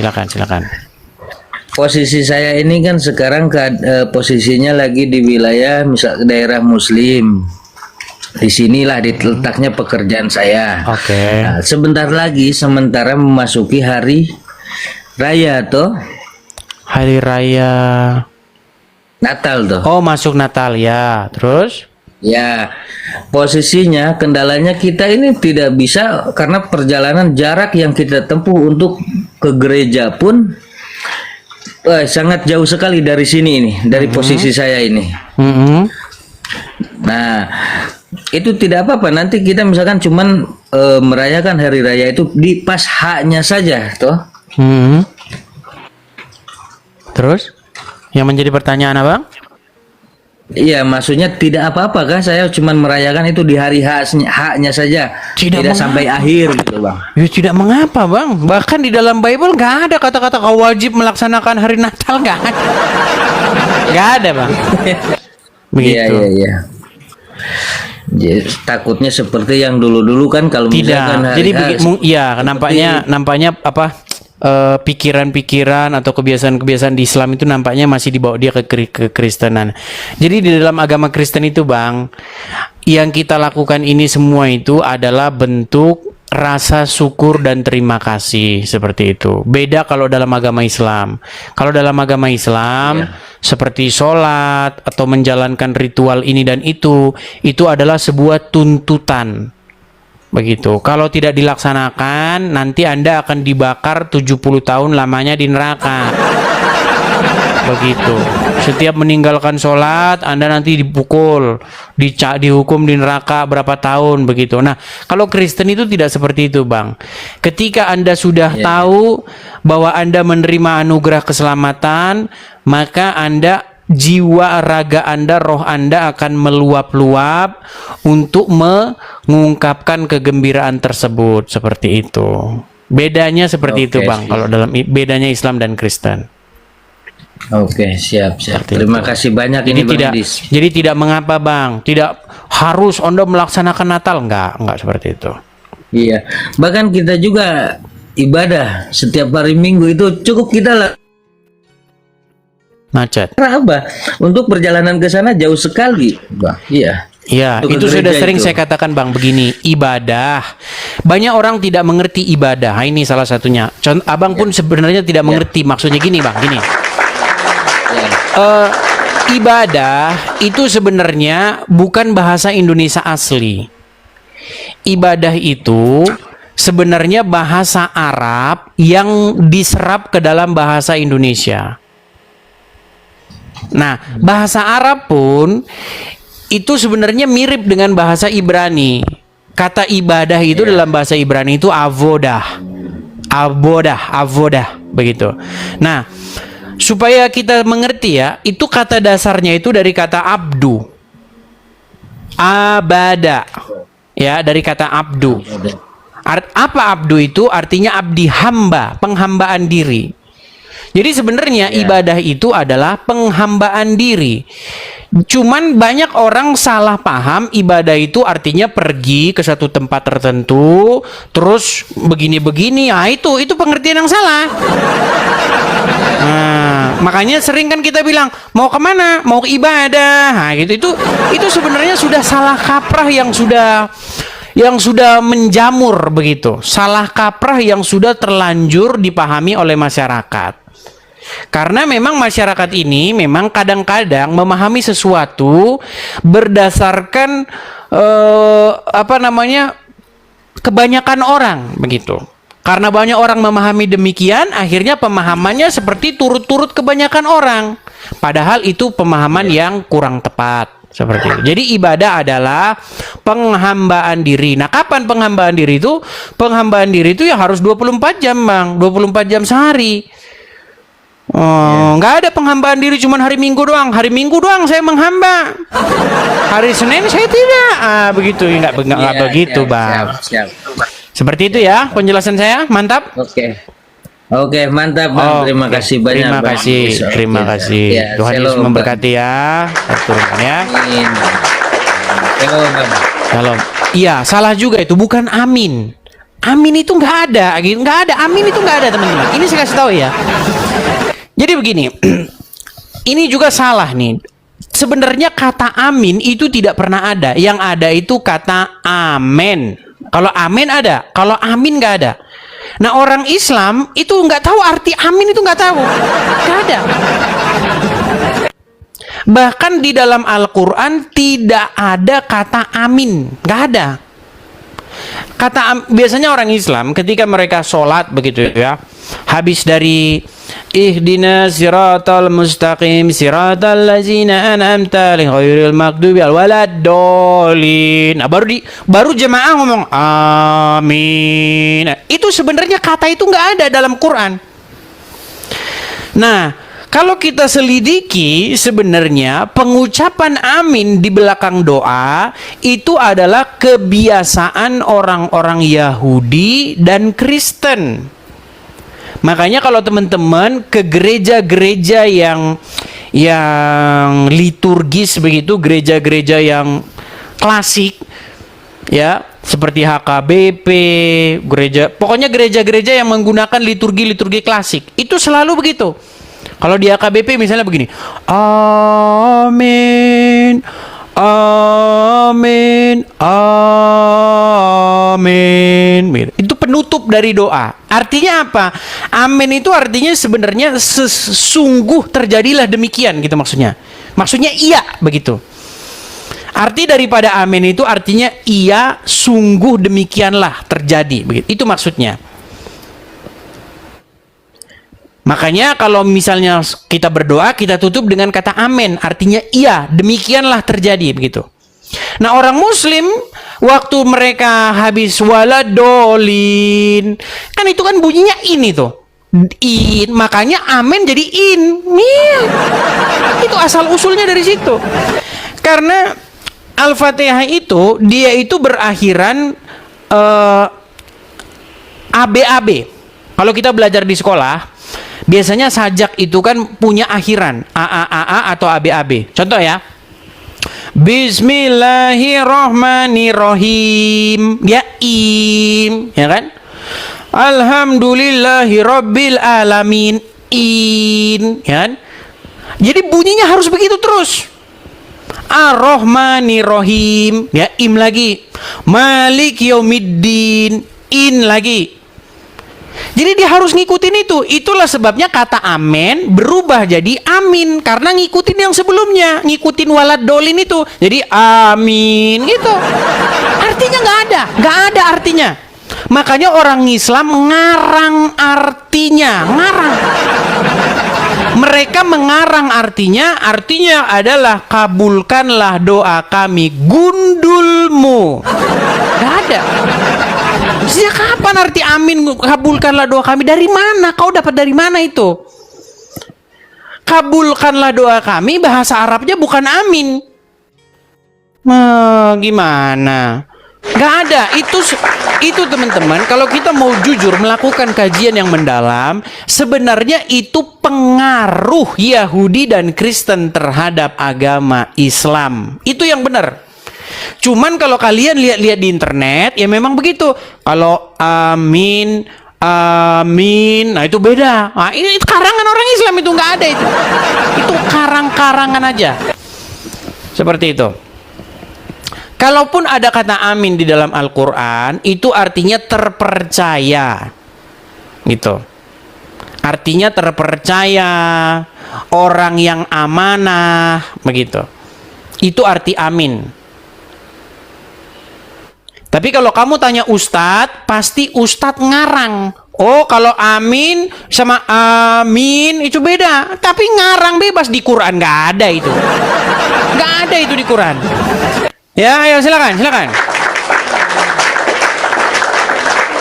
Posisi saya ini kan sekarang posisinya lagi di wilayah misal daerah Muslim. Di sinilah diletaknya pekerjaan saya. Oke. Nah, sebentar lagi sementara memasuki hari raya toh. Hari Raya. Natal tuh. Oh, masuk Natal ya. Terus? Ya, posisinya kendalanya kita ini tidak bisa karena perjalanan jarak yang kita tempuh untuk ke gereja pun sangat jauh sekali dari sini ini, dari posisi saya ini. Mm-mm. Nah, itu tidak apa-apa. Nanti kita misalkan cuman merayakan hari raya itu di pas haknya saja, toh. Mm-mm. Terus? Yang menjadi pertanyaan abang? Iya, maksudnya tidak apa-apa kan? Saya cuman merayakan itu di hari haknya saja, Tidak tidak sampai akhir gitu, Bang. Ya tidak mengapa bang. Bahkan di dalam Bible nggak ada kata-kata kau wajib melaksanakan hari Natal, nggak ada. Nggak ada bang. Begitu. Iya. Jadi, takutnya seperti yang dulu-dulu kan kalau misalkan Tidak. Jadi ya nampaknya apa pikiran-pikiran atau kebiasaan-kebiasaan di Islam itu nampaknya masih dibawa dia ke kekristenan. Jadi di dalam agama Kristen itu bang, yang kita lakukan ini semua itu adalah bentuk rasa syukur dan terima kasih, seperti itu. Beda kalau dalam agama Islam. Kalau dalam agama Islam seperti sholat atau menjalankan ritual ini dan itu adalah sebuah tuntutan. Begitu. Kalau tidak dilaksanakan, nanti Anda akan dibakar 70 tahun lamanya di neraka. Begitu. Setiap meninggalkan sholat, Anda nanti dipukul, dihukum di neraka berapa tahun, begitu. Nah, kalau Kristen itu tidak seperti itu, Bang. Ketika Anda sudah tahu bahwa Anda menerima anugerah keselamatan, maka Anda, jiwa, raga Anda, roh Anda akan meluap-luap untuk mengungkapkan kegembiraan tersebut, seperti itu. Bedanya seperti itu, Bang. Kalau dalam bedanya Islam dan Kristen. Oke, siap. Terima kasih banyak ini Bang Dis. Jadi tidak mengapa, Bang. Tidak harus Anda melaksanakan Natal, enggak seperti itu. Iya. Bahkan kita juga ibadah setiap hari Minggu itu cukup kita lah. Macet. Karena apa? Untuk perjalanan ke sana jauh sekali, Bang. Iya. Ya, Untuk itu ke sudah gereja sering itu. saya katakan, Bang, begini, ibadah. Banyak orang tidak mengerti ibadah. Nah, ini salah satunya. Abang pun sebenarnya tidak mengerti. Maksudnya gini, Bang, gini. Ibadah itu sebenarnya bukan bahasa Indonesia asli. Ibadah itu sebenarnya bahasa Arab yang diserap ke dalam bahasa Indonesia. Nah, bahasa Arab pun itu sebenarnya mirip dengan bahasa Ibrani. Kata ibadah itu dalam bahasa Ibrani itu avodah, begitu. Nah, supaya kita mengerti ya, itu kata dasarnya itu dari kata abdu, abada, ya, dari kata abdu. Apa abdu itu? Artinya abdi, hamba, penghambaan diri. Jadi sebenarnya ibadah itu adalah penghambaan diri. Cuman banyak orang salah paham ibadah itu artinya pergi ke satu tempat tertentu, terus begini-begini. Ah, itu pengertian yang salah. Nah, makanya sering kan kita bilang mau kemana? Mau ke ibadah. Nah, gitu. Itu sebenarnya sudah salah kaprah yang sudah menjamur, begitu. Salah kaprah yang sudah terlanjur dipahami oleh masyarakat. Karena memang masyarakat ini memang kadang-kadang memahami sesuatu berdasarkan kebanyakan orang, begitu. Karena banyak orang memahami demikian, akhirnya pemahamannya seperti turut-turut kebanyakan orang. Padahal itu pemahaman yang kurang tepat. Seperti itu. Jadi ibadah adalah penghambaan diri. Nah, kapan penghambaan diri itu? Penghambaan diri itu ya harus 24 jam, Bang. 24 jam sehari. Nggak ada penghambaan diri cuman hari Minggu doang. Hari Minggu doang saya menghamba. Hari Senin saya tidak. Begitu. Nggak begitu, Bang. Siap. Seperti itu ya penjelasan saya. Mantap. Oke, mantap, Bang. Terima kasih banyak, Bang. Terima kasih. Ya, Tuhan Yesus memberkati ya. Turunkan ya. Amin. Shalom, Bang. Shalom. Iya, salah juga itu, bukan amin. Amin itu nggak ada, nggak ada. Amin itu nggak ada, teman-teman. Ini saya kasih tahu ya. Jadi begini, ini juga salah nih. Sebenarnya kata amin itu tidak pernah ada. Yang ada itu kata amen. Kalau amin ada, kalau amin nggak ada. Nah, orang Islam itu nggak tahu arti amin, itu nggak tahu, nggak ada. Bahkan di dalam Al-Quran tidak ada kata amin, nggak ada. Biasanya orang Islam ketika mereka sholat begitu ya, habis dari ihdinas siratal mustaqim siratal ladzina an'amta alaihim ghairil maghdubi waladdallin. Nah, baru jemaah ngomong amin. Nah, itu sebenarnya kata itu nggak ada dalam Quran. Nah, kalau kita selidiki sebenarnya pengucapan amin di belakang doa itu adalah kebiasaan orang-orang Yahudi dan Kristen. Makanya kalau teman-teman ke gereja-gereja yang liturgis begitu, gereja-gereja yang klasik ya, seperti HKBP, pokoknya gereja-gereja yang menggunakan liturgi klasik, itu selalu begitu. Kalau di HKBP misalnya begini, amin, amin, amin. Itu penutup dari doa. Artinya apa? Amin itu artinya sebenarnya sesungguh terjadilah demikian gitu maksudnya. Maksudnya iya begitu. Arti daripada amin itu artinya iya, sungguh demikianlah terjadi begitu. Itu maksudnya. Makanya kalau misalnya kita berdoa, kita tutup dengan kata amin, artinya iya, demikianlah terjadi begitu. Nah, orang Muslim waktu mereka habis waladolin, kan itu kan bunyinya ini tuh, in, makanya amin jadi in. Itu asal usulnya dari situ. Karena Al-Fatihah itu dia itu berakhiran ABAB. Kalau kita belajar di sekolah, biasanya sajak itu kan punya akhiran AAAA atau ABAB. Contoh ya, Bismillahirrahmanirrahim, ya im, ya kan? Alhamdulillahirabbil alamin, in, ya kan? Jadi bunyinya harus begitu terus. Ar-Rahmanirrahim, ya im lagi. Malik yaumiddin, in lagi. Jadi dia harus ngikutin itu. Itulah sebabnya kata amin berubah jadi amin, karena ngikutin yang sebelumnya, ngikutin walad dolin itu. Jadi amin gitu. Artinya nggak ada artinya. Makanya orang Islam ngarang artinya, ngarang. Mereka mengarang artinya adalah kabulkanlah doa kami gundulmu. Nggak ada. Sejak kapan arti amin kabulkanlah doa kami? Dari mana? Kau dapat dari mana itu? Kabulkanlah doa kami bahasa Arabnya bukan amin. Gimana? Gak ada. Itu teman-teman, kalau kita mau jujur melakukan kajian yang mendalam, sebenarnya itu pengaruh Yahudi dan Kristen terhadap agama Islam. Itu yang benar. Cuman kalau kalian lihat-lihat di internet, ya memang begitu. Kalau amin, nah itu beda. Nah, itu karangan orang Islam, itu nggak ada itu. Itu karang-karangan aja. Seperti itu. Kalaupun ada kata amin di dalam Al-Quran, itu artinya terpercaya. Gitu. Artinya terpercaya, orang yang amanah, begitu. Itu arti amin. Tapi kalau kamu tanya ustadz, pasti ustadz ngarang. Oh, kalau amin sama amin itu beda. Tapi ngarang bebas, di Quran nggak ada itu. Nggak ada itu di Quran. Ya, ayo silakan.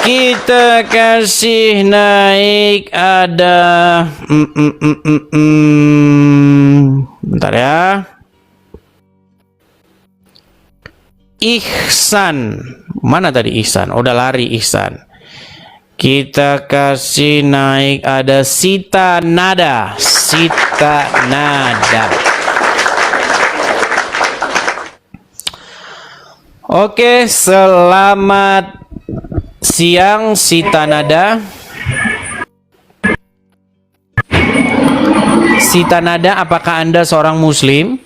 Kita kasih naik ada bentar ya. Ihsan. Mana tadi Ihsan? Udah lari Ihsan. Kita kasih naik ada Sita Nada. Oke, selamat siang Sita Nada. Sita Nada, apakah Anda seorang muslim?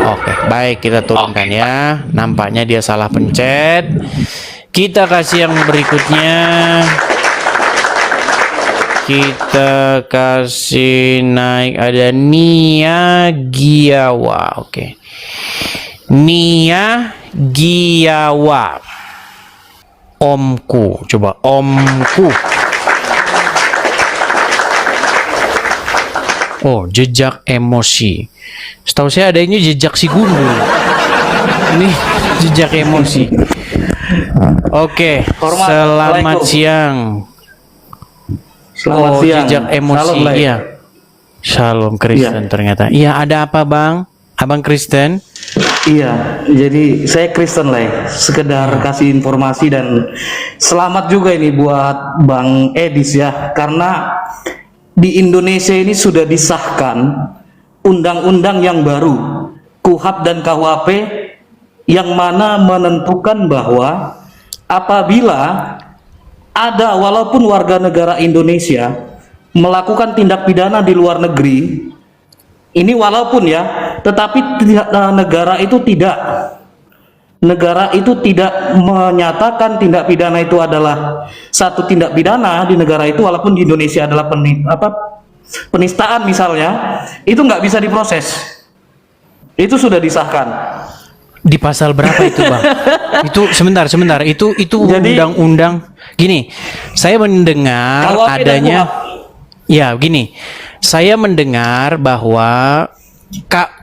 Oke, baik, kita turunkan ya. Nampaknya dia salah pencet. Kita kasih yang berikutnya. Kita kasih naik ada Nia Giawa. Oke. Nia Giawa. Omku. Coba omku. Oh, jejak emosi. Setahu saya ada ini jejak si gundul. Ini jejak emosi. Oke, selamat siang. Selamat siang. Jejak emosi. Shalom, Lai. Iya. Shalom Kristen ternyata. Iya, ada apa, Bang? Abang Kristen? Iya, jadi saya Kristen lah. Sekedar kasih informasi dan selamat juga ini buat Bang Edis ya, karena di Indonesia ini sudah disahkan undang-undang yang baru, KUHP dan KUHP, yang mana menentukan bahwa apabila ada walaupun warga negara Indonesia melakukan tindak pidana di luar negeri, ini walaupun ya, tetapi negara itu tidak menyatakan tindak pidana itu adalah satu tindak pidana di negara itu, walaupun di Indonesia adalah penistaan misalnya, itu nggak bisa diproses. Itu sudah disahkan. Di pasal berapa itu, Bang? Itu sebentar. Itu Jadi, undang-undang. Gini, saya mendengar KUHP dan adanya. KUHP. Ya, gini. Saya mendengar bahwa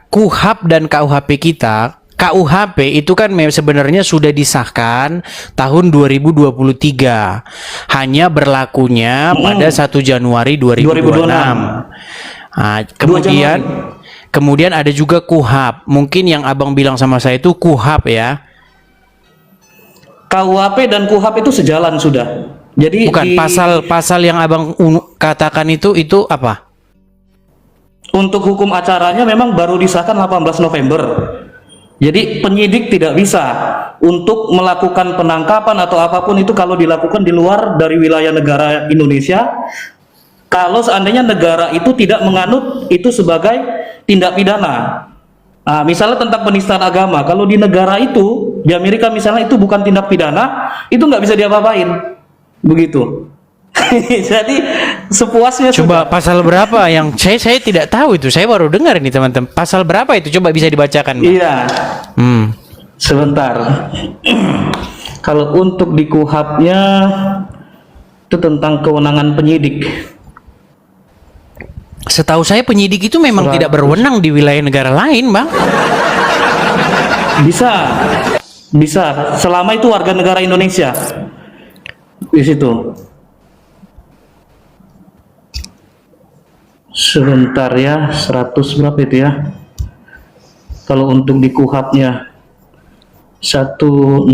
KUHP dan KUHP kita, KUHP itu kan sebenarnya sudah disahkan tahun 2023. Hanya berlakunya pada 1 Januari 2026. Nah, kemudian ada juga KUHP. Mungkin yang Abang bilang sama saya itu KUHP ya. KUHP dan KUHP itu sejalan sudah. Jadi Bukan pasal yang Abang katakan itu apa? untuk hukum acaranya memang baru disahkan 18 November. Jadi penyidik tidak bisa untuk melakukan penangkapan atau apapun itu kalau dilakukan di luar dari wilayah negara Indonesia, kalau seandainya negara itu tidak menganut itu sebagai tindak pidana. Nah, misalnya tentang penistaan agama, kalau di negara itu, di Amerika misalnya itu bukan tindak pidana, itu nggak bisa diapa-apain, begitu. Jadi sepuasnya. Coba pasal berapa yang saya tidak tahu itu, saya baru dengar ini teman-teman. Pasal berapa itu, coba bisa dibacakan, Bang? Iya. Sebentar. Kalau untuk di KUHP-nya itu tentang kewenangan penyidik. Setahu saya penyidik itu memang tidak berwenang di wilayah negara lain, Bang. Bisa selama itu warga negara Indonesia di situ. Sebentar ya, 100 berapa itu ya? Kalau untuk di KUHP-nya 16.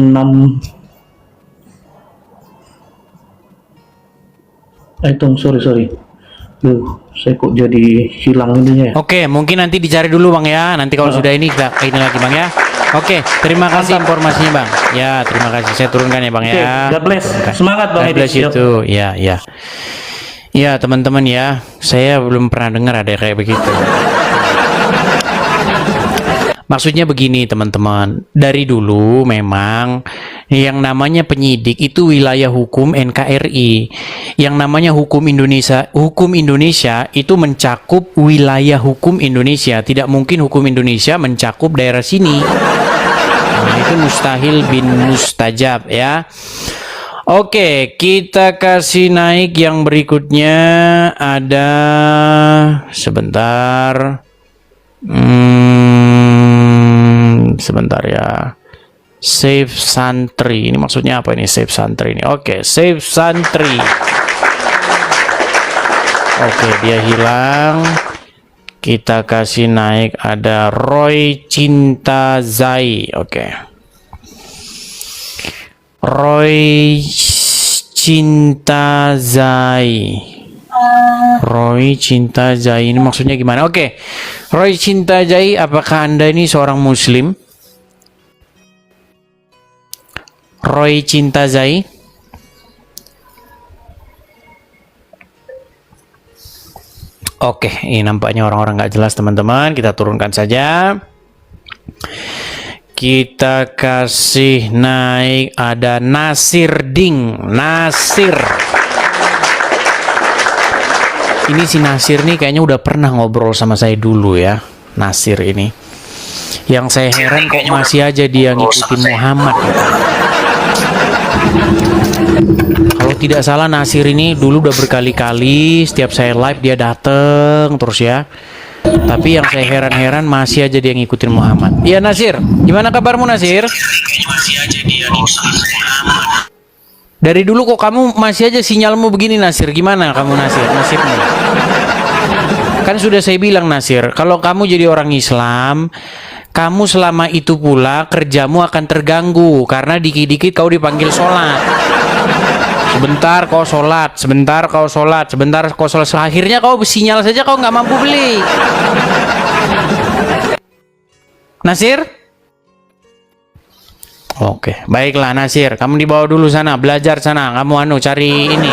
Sorry. Saya kok jadi hilang ininya ya. Oke, mungkin nanti dicari dulu, Bang ya. Nanti kalau sudah ini kita ini lagi, Bang ya. Oke, terima kasih informasinya, Bang. Ya, terima kasih. Saya turunkan ya, Bang ya. God bless. Semangat, Bang God bless Edis. itu. Ya. Ya, teman-teman ya. Saya belum pernah dengar ada kayak begitu. Maksudnya begini, teman-teman. Dari dulu memang yang namanya penyidik itu wilayah hukum NKRI. Yang namanya hukum Indonesia itu mencakup wilayah hukum Indonesia. Tidak mungkin hukum Indonesia mencakup daerah sini. Nah, itu mustahil bin mustajab ya. Oke, kita kasih naik yang berikutnya. Ada sebentar. Sebentar ya. Save santri. Ini maksudnya apa ini save santri ini? Oke, save santri. Oke, dia hilang. Kita kasih naik ada Roy Cinta Zai. Oke. Roy Cinta Zai. Roy Cinta Zai ini maksudnya gimana? Oke. Roy Cinta Zai, apakah Anda ini seorang muslim? Roy Cinta Zai. Oke, ini nampaknya orang-orang nggak jelas, teman-teman. Kita turunkan saja. Kita kasih naik ada Nasir Ding. Nasir. Ini si Nasir nih kayaknya udah pernah ngobrol sama saya dulu ya. Nasir ini. Yang saya heran kok masih aja dia ngikutin Muhammad gitu. Kalau tidak salah Nasir ini dulu udah berkali-kali setiap saya live dia dateng terus ya. Tapi yang saya heran-heran masih aja dia ngikutin Muhammad. Iya Nasir, gimana kabarmu Nasir? Dari dulu kok kamu masih aja sinyalmu begini Nasir. Gimana kamu Nasir? Nasibmu? Kan sudah saya bilang Nasir, kalau kamu jadi orang Islam, kamu selama itu pula kerjamu akan terganggu karena dikit-dikit kau dipanggil sholat. Sebentar kau sholat, sebentar kau sholat, sebentar kau sholat. Akhirnya kau sinyal saja kau nggak mampu beli. Nasir? Oke, baiklah Nasir. Kamu dibawa dulu sana, belajar sana. Kamu cari ini.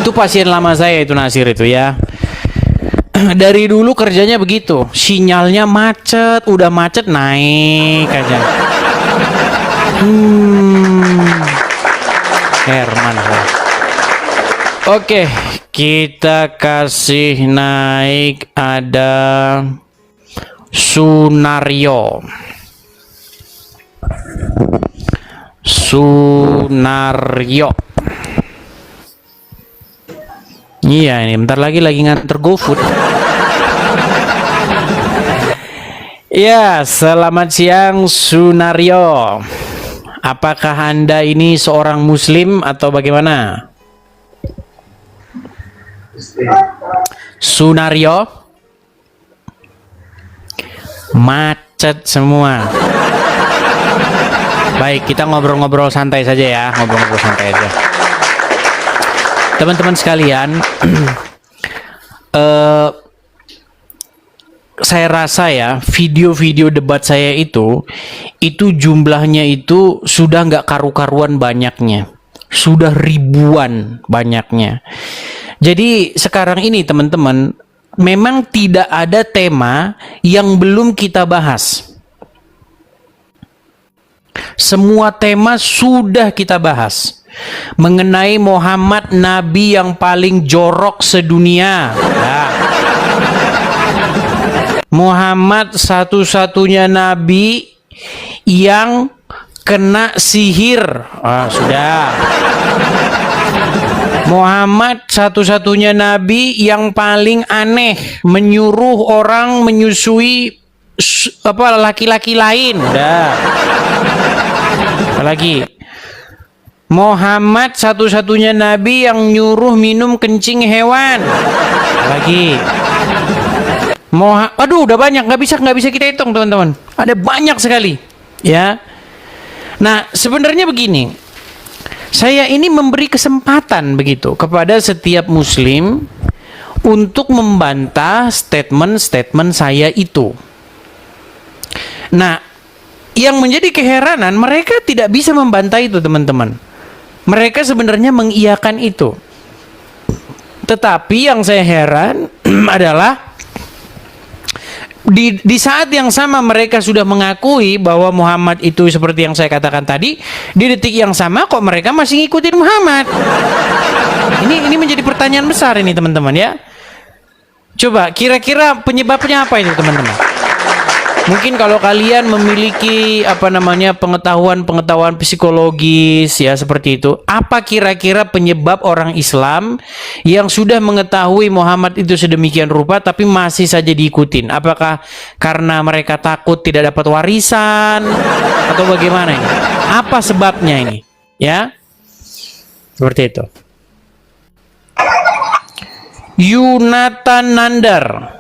Itu pasien lama saya itu Nasir itu ya. Dari dulu kerjanya begitu. Sinyalnya macet, udah macet naik aja. Herman. Oke, kita kasih naik ada Sunario. Iya ini bentar lagi nganter GoFood. Ya, selamat siang Sunario. Apakah Anda ini seorang muslim atau bagaimana? Sunario? Macet semua. Baik, kita ngobrol-ngobrol santai saja ya, ngobrol-ngobrol santai aja. Teman-teman sekalian, saya rasa ya video-video debat saya itu jumlahnya itu sudah nggak karu-karuan banyaknya, sudah ribuan banyaknya. Jadi sekarang ini teman-teman, memang tidak ada tema yang belum kita bahas. Semua tema sudah kita bahas. Mengenai Muhammad Nabi yang paling jorok sedunia. Nah. Muhammad satu-satunya Nabi yang kena sihir. Sudah. Muhammad satu-satunya Nabi yang paling aneh, menyuruh orang menyusui laki-laki lain. Udah. Apalagi Muhammad satu-satunya Nabi yang nyuruh minum kencing hewan. Lagi. Aduh, udah banyak, nggak bisa kita hitung teman-teman. Ada banyak sekali, ya. Nah, sebenarnya begini, saya ini memberi kesempatan begitu kepada setiap Muslim untuk membantah statement-statement saya itu. Nah, yang menjadi keheranan mereka tidak bisa membantah itu teman-teman. Mereka sebenarnya mengiyakan itu. Tetapi yang saya heran adalah di saat yang sama mereka sudah mengakui bahwa Muhammad itu seperti yang saya katakan tadi, di detik yang sama kok mereka masih ngikutin Muhammad. Ini menjadi pertanyaan besar ini teman-teman ya. Coba kira-kira penyebabnya apa itu teman-teman? Mungkin kalau kalian memiliki pengetahuan psikologis ya seperti itu, apa kira-kira penyebab orang Islam yang sudah mengetahui Muhammad itu sedemikian rupa tapi masih saja diikutin? Apakah karena mereka takut tidak dapat warisan atau bagaimana ini? Apa sebabnya ini? Ya. Seperti itu. Yunatan Nandar.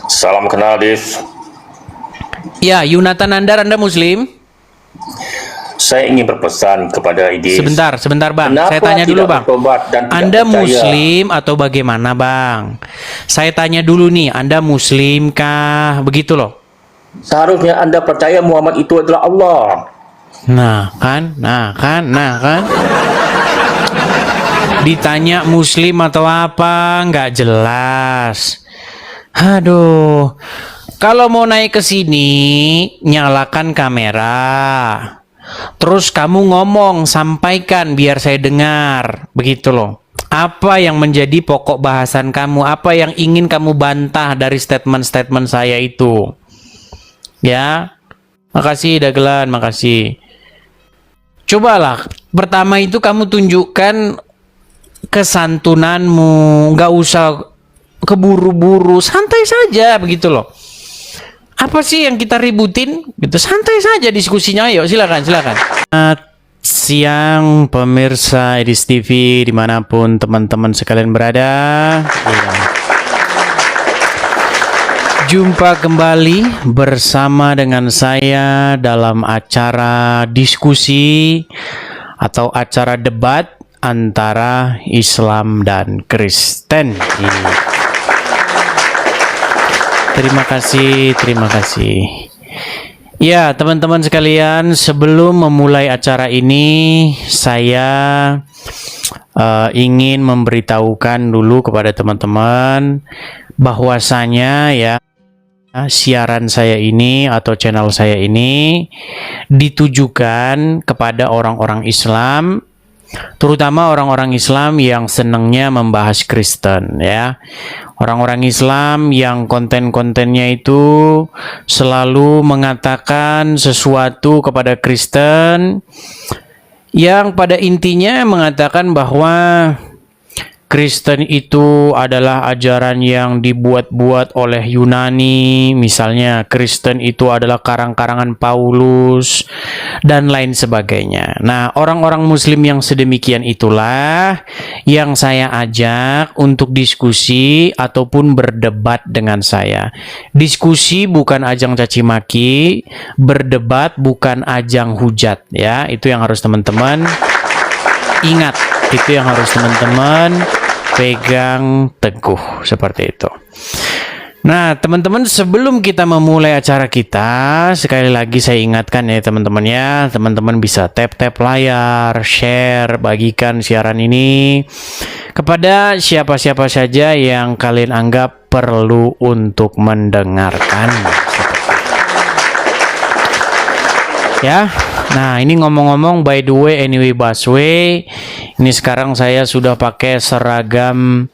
Salam kenal, Div. Ya, Yunatan Nandar, Anda Muslim? Saya ingin berpesan kepada Idris. Sebentar Bang. Kenapa Saya tanya dulu tidak Bang. bertobat dan tidak Anda percaya? Muslim atau bagaimana Bang? Saya tanya dulu nih, Anda Muslim kah? Begitu loh. Seharusnya Anda percaya Muhammad itu adalah Allah. Nah kan. Ditanya Muslim atau apa, nggak jelas. Aduh. Kalau mau naik ke sini, nyalakan kamera. Terus kamu ngomong, sampaikan biar saya dengar. Begitu loh. Apa yang menjadi pokok bahasan kamu? Apa yang ingin kamu bantah dari statement-statement saya itu? Ya, makasih Dagelan, makasih. Cobalah, pertama itu kamu tunjukkan kesantunanmu, nggak usah keburu-buru, santai saja begitu loh. Apa sih yang kita ributin? Gitu, santai saja diskusinya. Ayo, silakan. Siang pemirsa Edis TV dimanapun teman-teman sekalian berada. Iya. Jumpa kembali bersama dengan saya dalam acara diskusi atau acara debat antara Islam dan Kristen. Iya. Terima kasih. Ya, teman-teman sekalian, sebelum memulai acara ini, saya ingin memberitahukan dulu kepada teman-teman bahwasanya ya, siaran saya ini atau channel saya ini ditujukan kepada orang-orang Islam, terutama orang-orang Islam yang senangnya membahas Kristen ya. Orang-orang Islam yang konten-kontennya itu selalu mengatakan sesuatu kepada Kristen yang pada intinya mengatakan bahwa Kristen itu adalah ajaran yang dibuat-buat oleh Yunani, misalnya Kristen itu adalah karang-karangan Paulus, dan lain sebagainya. Nah, orang-orang Muslim yang sedemikian itulah yang saya ajak untuk diskusi ataupun berdebat dengan saya. Diskusi bukan ajang caci maki, berdebat bukan ajang hujat, ya. Itu yang harus teman-teman ingat, itu yang harus teman-teman pegang teguh seperti itu. Nah, teman-teman, sebelum kita memulai acara kita, sekali lagi saya ingatkan ya teman-teman ya, teman-teman bisa tap-tap layar, share, bagikan siaran ini kepada siapa-siapa saja yang kalian anggap perlu untuk mendengarkan. Ya. Nah, ini ngomong-ngomong, by the way, anyway Busway, ini sekarang saya sudah pakai seragam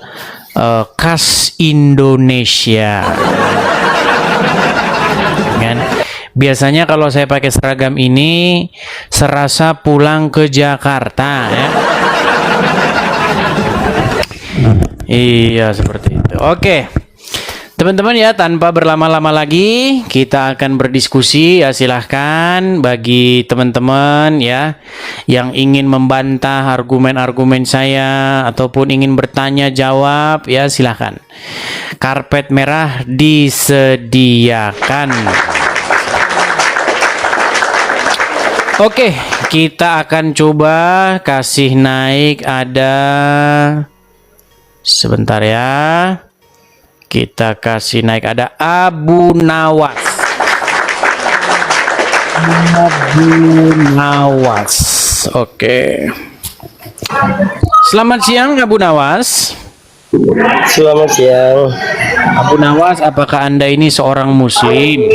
khas Indonesia. Kan? Biasanya kalau saya pakai seragam ini, serasa pulang ke Jakarta. Ya? Iya, seperti itu. Oke. Teman-teman ya, tanpa berlama-lama lagi kita akan berdiskusi ya. Silahkan bagi teman-teman ya yang ingin membantah argumen-argumen saya ataupun ingin bertanya jawab ya, silahkan. Karpet merah disediakan. Oke, kita akan coba kasih naik, ada sebentar ya. Kita kasih naik, ada Abu Nawas. Oke. Selamat siang Abu Nawas. Selamat siang. Abu Nawas, apakah Anda ini seorang muslim?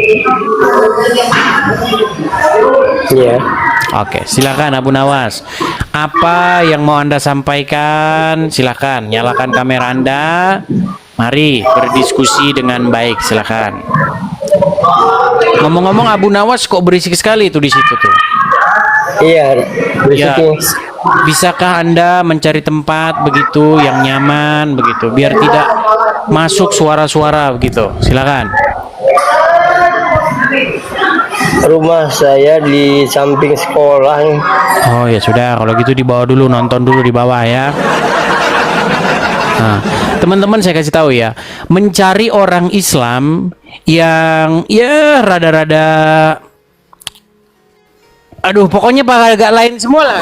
Iya. Oke, silakan Abu Nawas. Apa yang mau Anda sampaikan? Silakan, nyalakan kamera Anda. Mari berdiskusi dengan baik, silakan. Ngomong-ngomong, Abu Nawas kok berisik sekali itu di situ tuh. Iya, Ya, berisik. bisakah Anda mencari tempat begitu yang nyaman begitu, biar tidak masuk suara-suara begitu? Silakan. Rumah saya di samping sekolah. Oh ya sudah, kalau gitu dibawa dulu, nonton dulu di bawah ya. Nah, teman-teman saya kasih tahu ya, mencari orang Islam yang ya rada-rada, aduh pokoknya agak lain semua lah.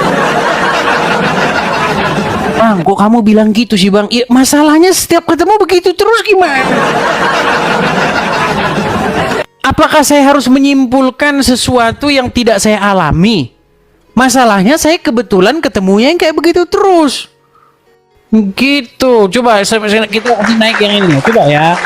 Bang, kok kamu bilang gitu sih bang? Ya, masalahnya setiap ketemu begitu terus, gimana? Apakah saya harus menyimpulkan sesuatu yang tidak saya alami? Masalahnya saya kebetulan ketemunya yang kayak begitu terus. Gitu, coba kita kasih naik yang ini, coba ya.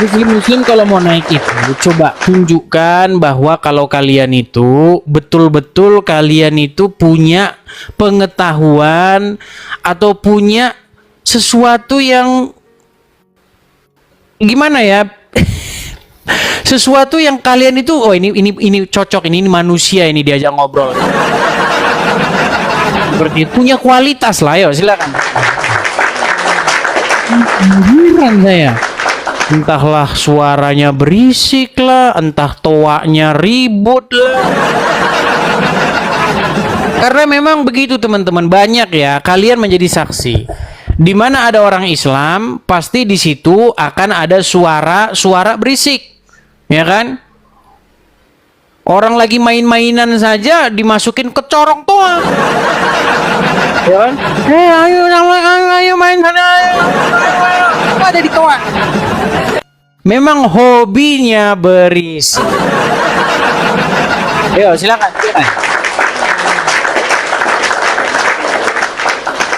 Muslim kalau mau naik itu, coba tunjukkan bahwa kalau kalian itu betul-betul kalian itu punya pengetahuan atau punya sesuatu yang gimana ya? Sesuatu yang kalian itu, oh ini cocok, ini manusia ini diajak ngobrol. Seperti itu, punya kualitas lah, yo silakan. Heran saya. Entahlah suaranya berisik lah, entah toaknya ribut lah. Karena memang begitu teman-teman, banyak ya, kalian menjadi saksi. Di mana ada orang Islam, pasti di situ akan ada suara berisik, ya kan? Orang lagi main-mainan saja dimasukin ke corong toa, ya kan? Ayo main sana, ayo. Ada di toa. Memang hobinya berisik. Ayo silakan.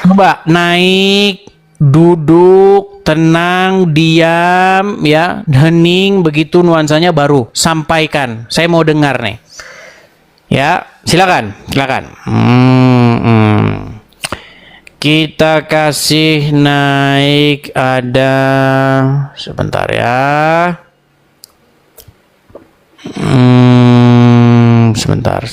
Coba naik, duduk, tenang, diam, ya, hening, begitu nuansanya baru sampaikan. Saya mau dengar nih. Ya, silakan. Kita kasih naik ada sebentar ya. Sebentar.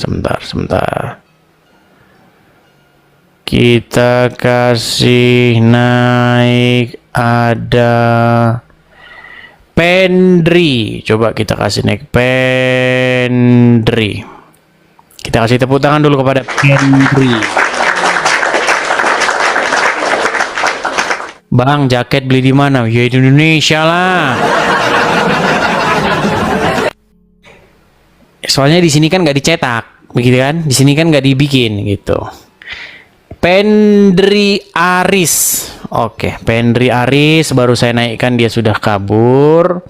Kita kasih naik ada Pendri. Coba kita kasih naik Pendri. Kita kasih tepuk tangan dulu kepada Pendri. Bang, jaket beli di mana? Ya di Indonesia lah. Soalnya di sini kan nggak dicetak, begitu kan? Di sini kan nggak dibikin gitu. Pendri Aris. Oke, Pendri Aris baru saya naikkan, dia sudah kabur.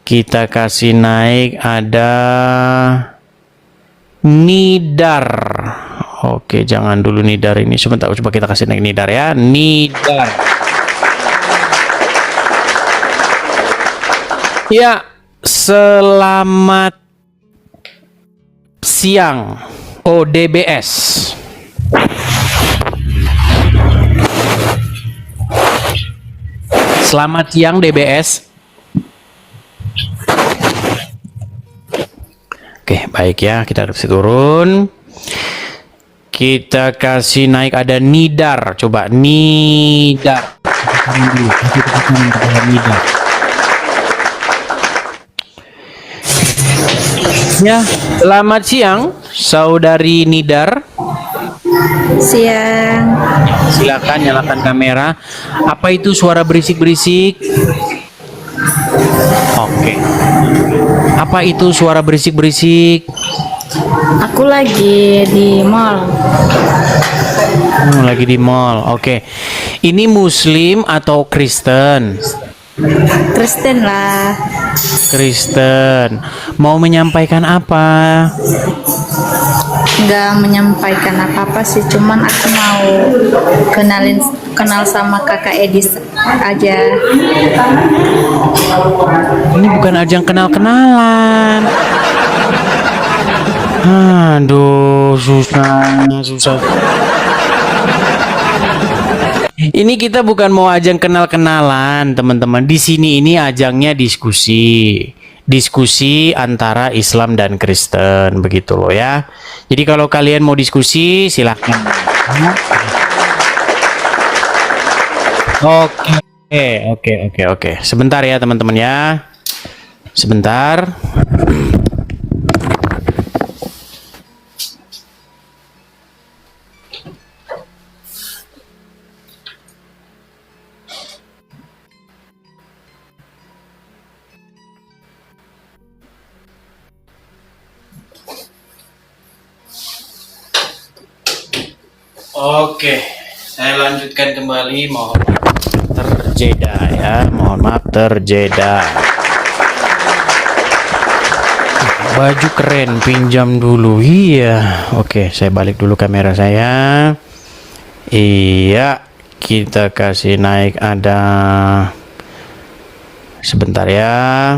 Kita kasih naik ada Nidar. Oke, jangan dulu Nidar ini. Sebentar, coba kita kasih naik Nidar ya. Nidar. Ya, selamat siang. ODBS. Selamat siang DBS. Oke, baik ya, kita kasih turun. Kita kasih naik ada Nidar. Coba Nidar. Ya, selamat siang Saudari Nidar. Siang. Silakan nyalakan kamera. Apa itu suara berisik-berisik? Oke. Apa itu suara berisik-berisik? Aku lagi di mall. Lagi di mall. Oke. Ini Muslim atau Kristen? Kristen lah. Kristen. Mau menyampaikan apa? Nggak menyampaikan apa-apa sih, cuman aku mau kenal sama kakak Edis aja. Ini bukan ajang kenal-kenalan. Aduh, susah. Ini kita bukan mau ajang kenal-kenalan, teman-teman. Di sini ini ajangnya diskusi antara Islam dan Kristen, begitu loh ya. Jadi kalau kalian mau diskusi, silahkan. Oke. Sebentar ya teman-teman ya. Sebentar. Oke, saya lanjutkan kembali. Mohon maaf terjeda. Baju keren, pinjam dulu. Iya. Oke, saya balik dulu kamera saya. Iya, kita kasih naik ada. Sebentar ya.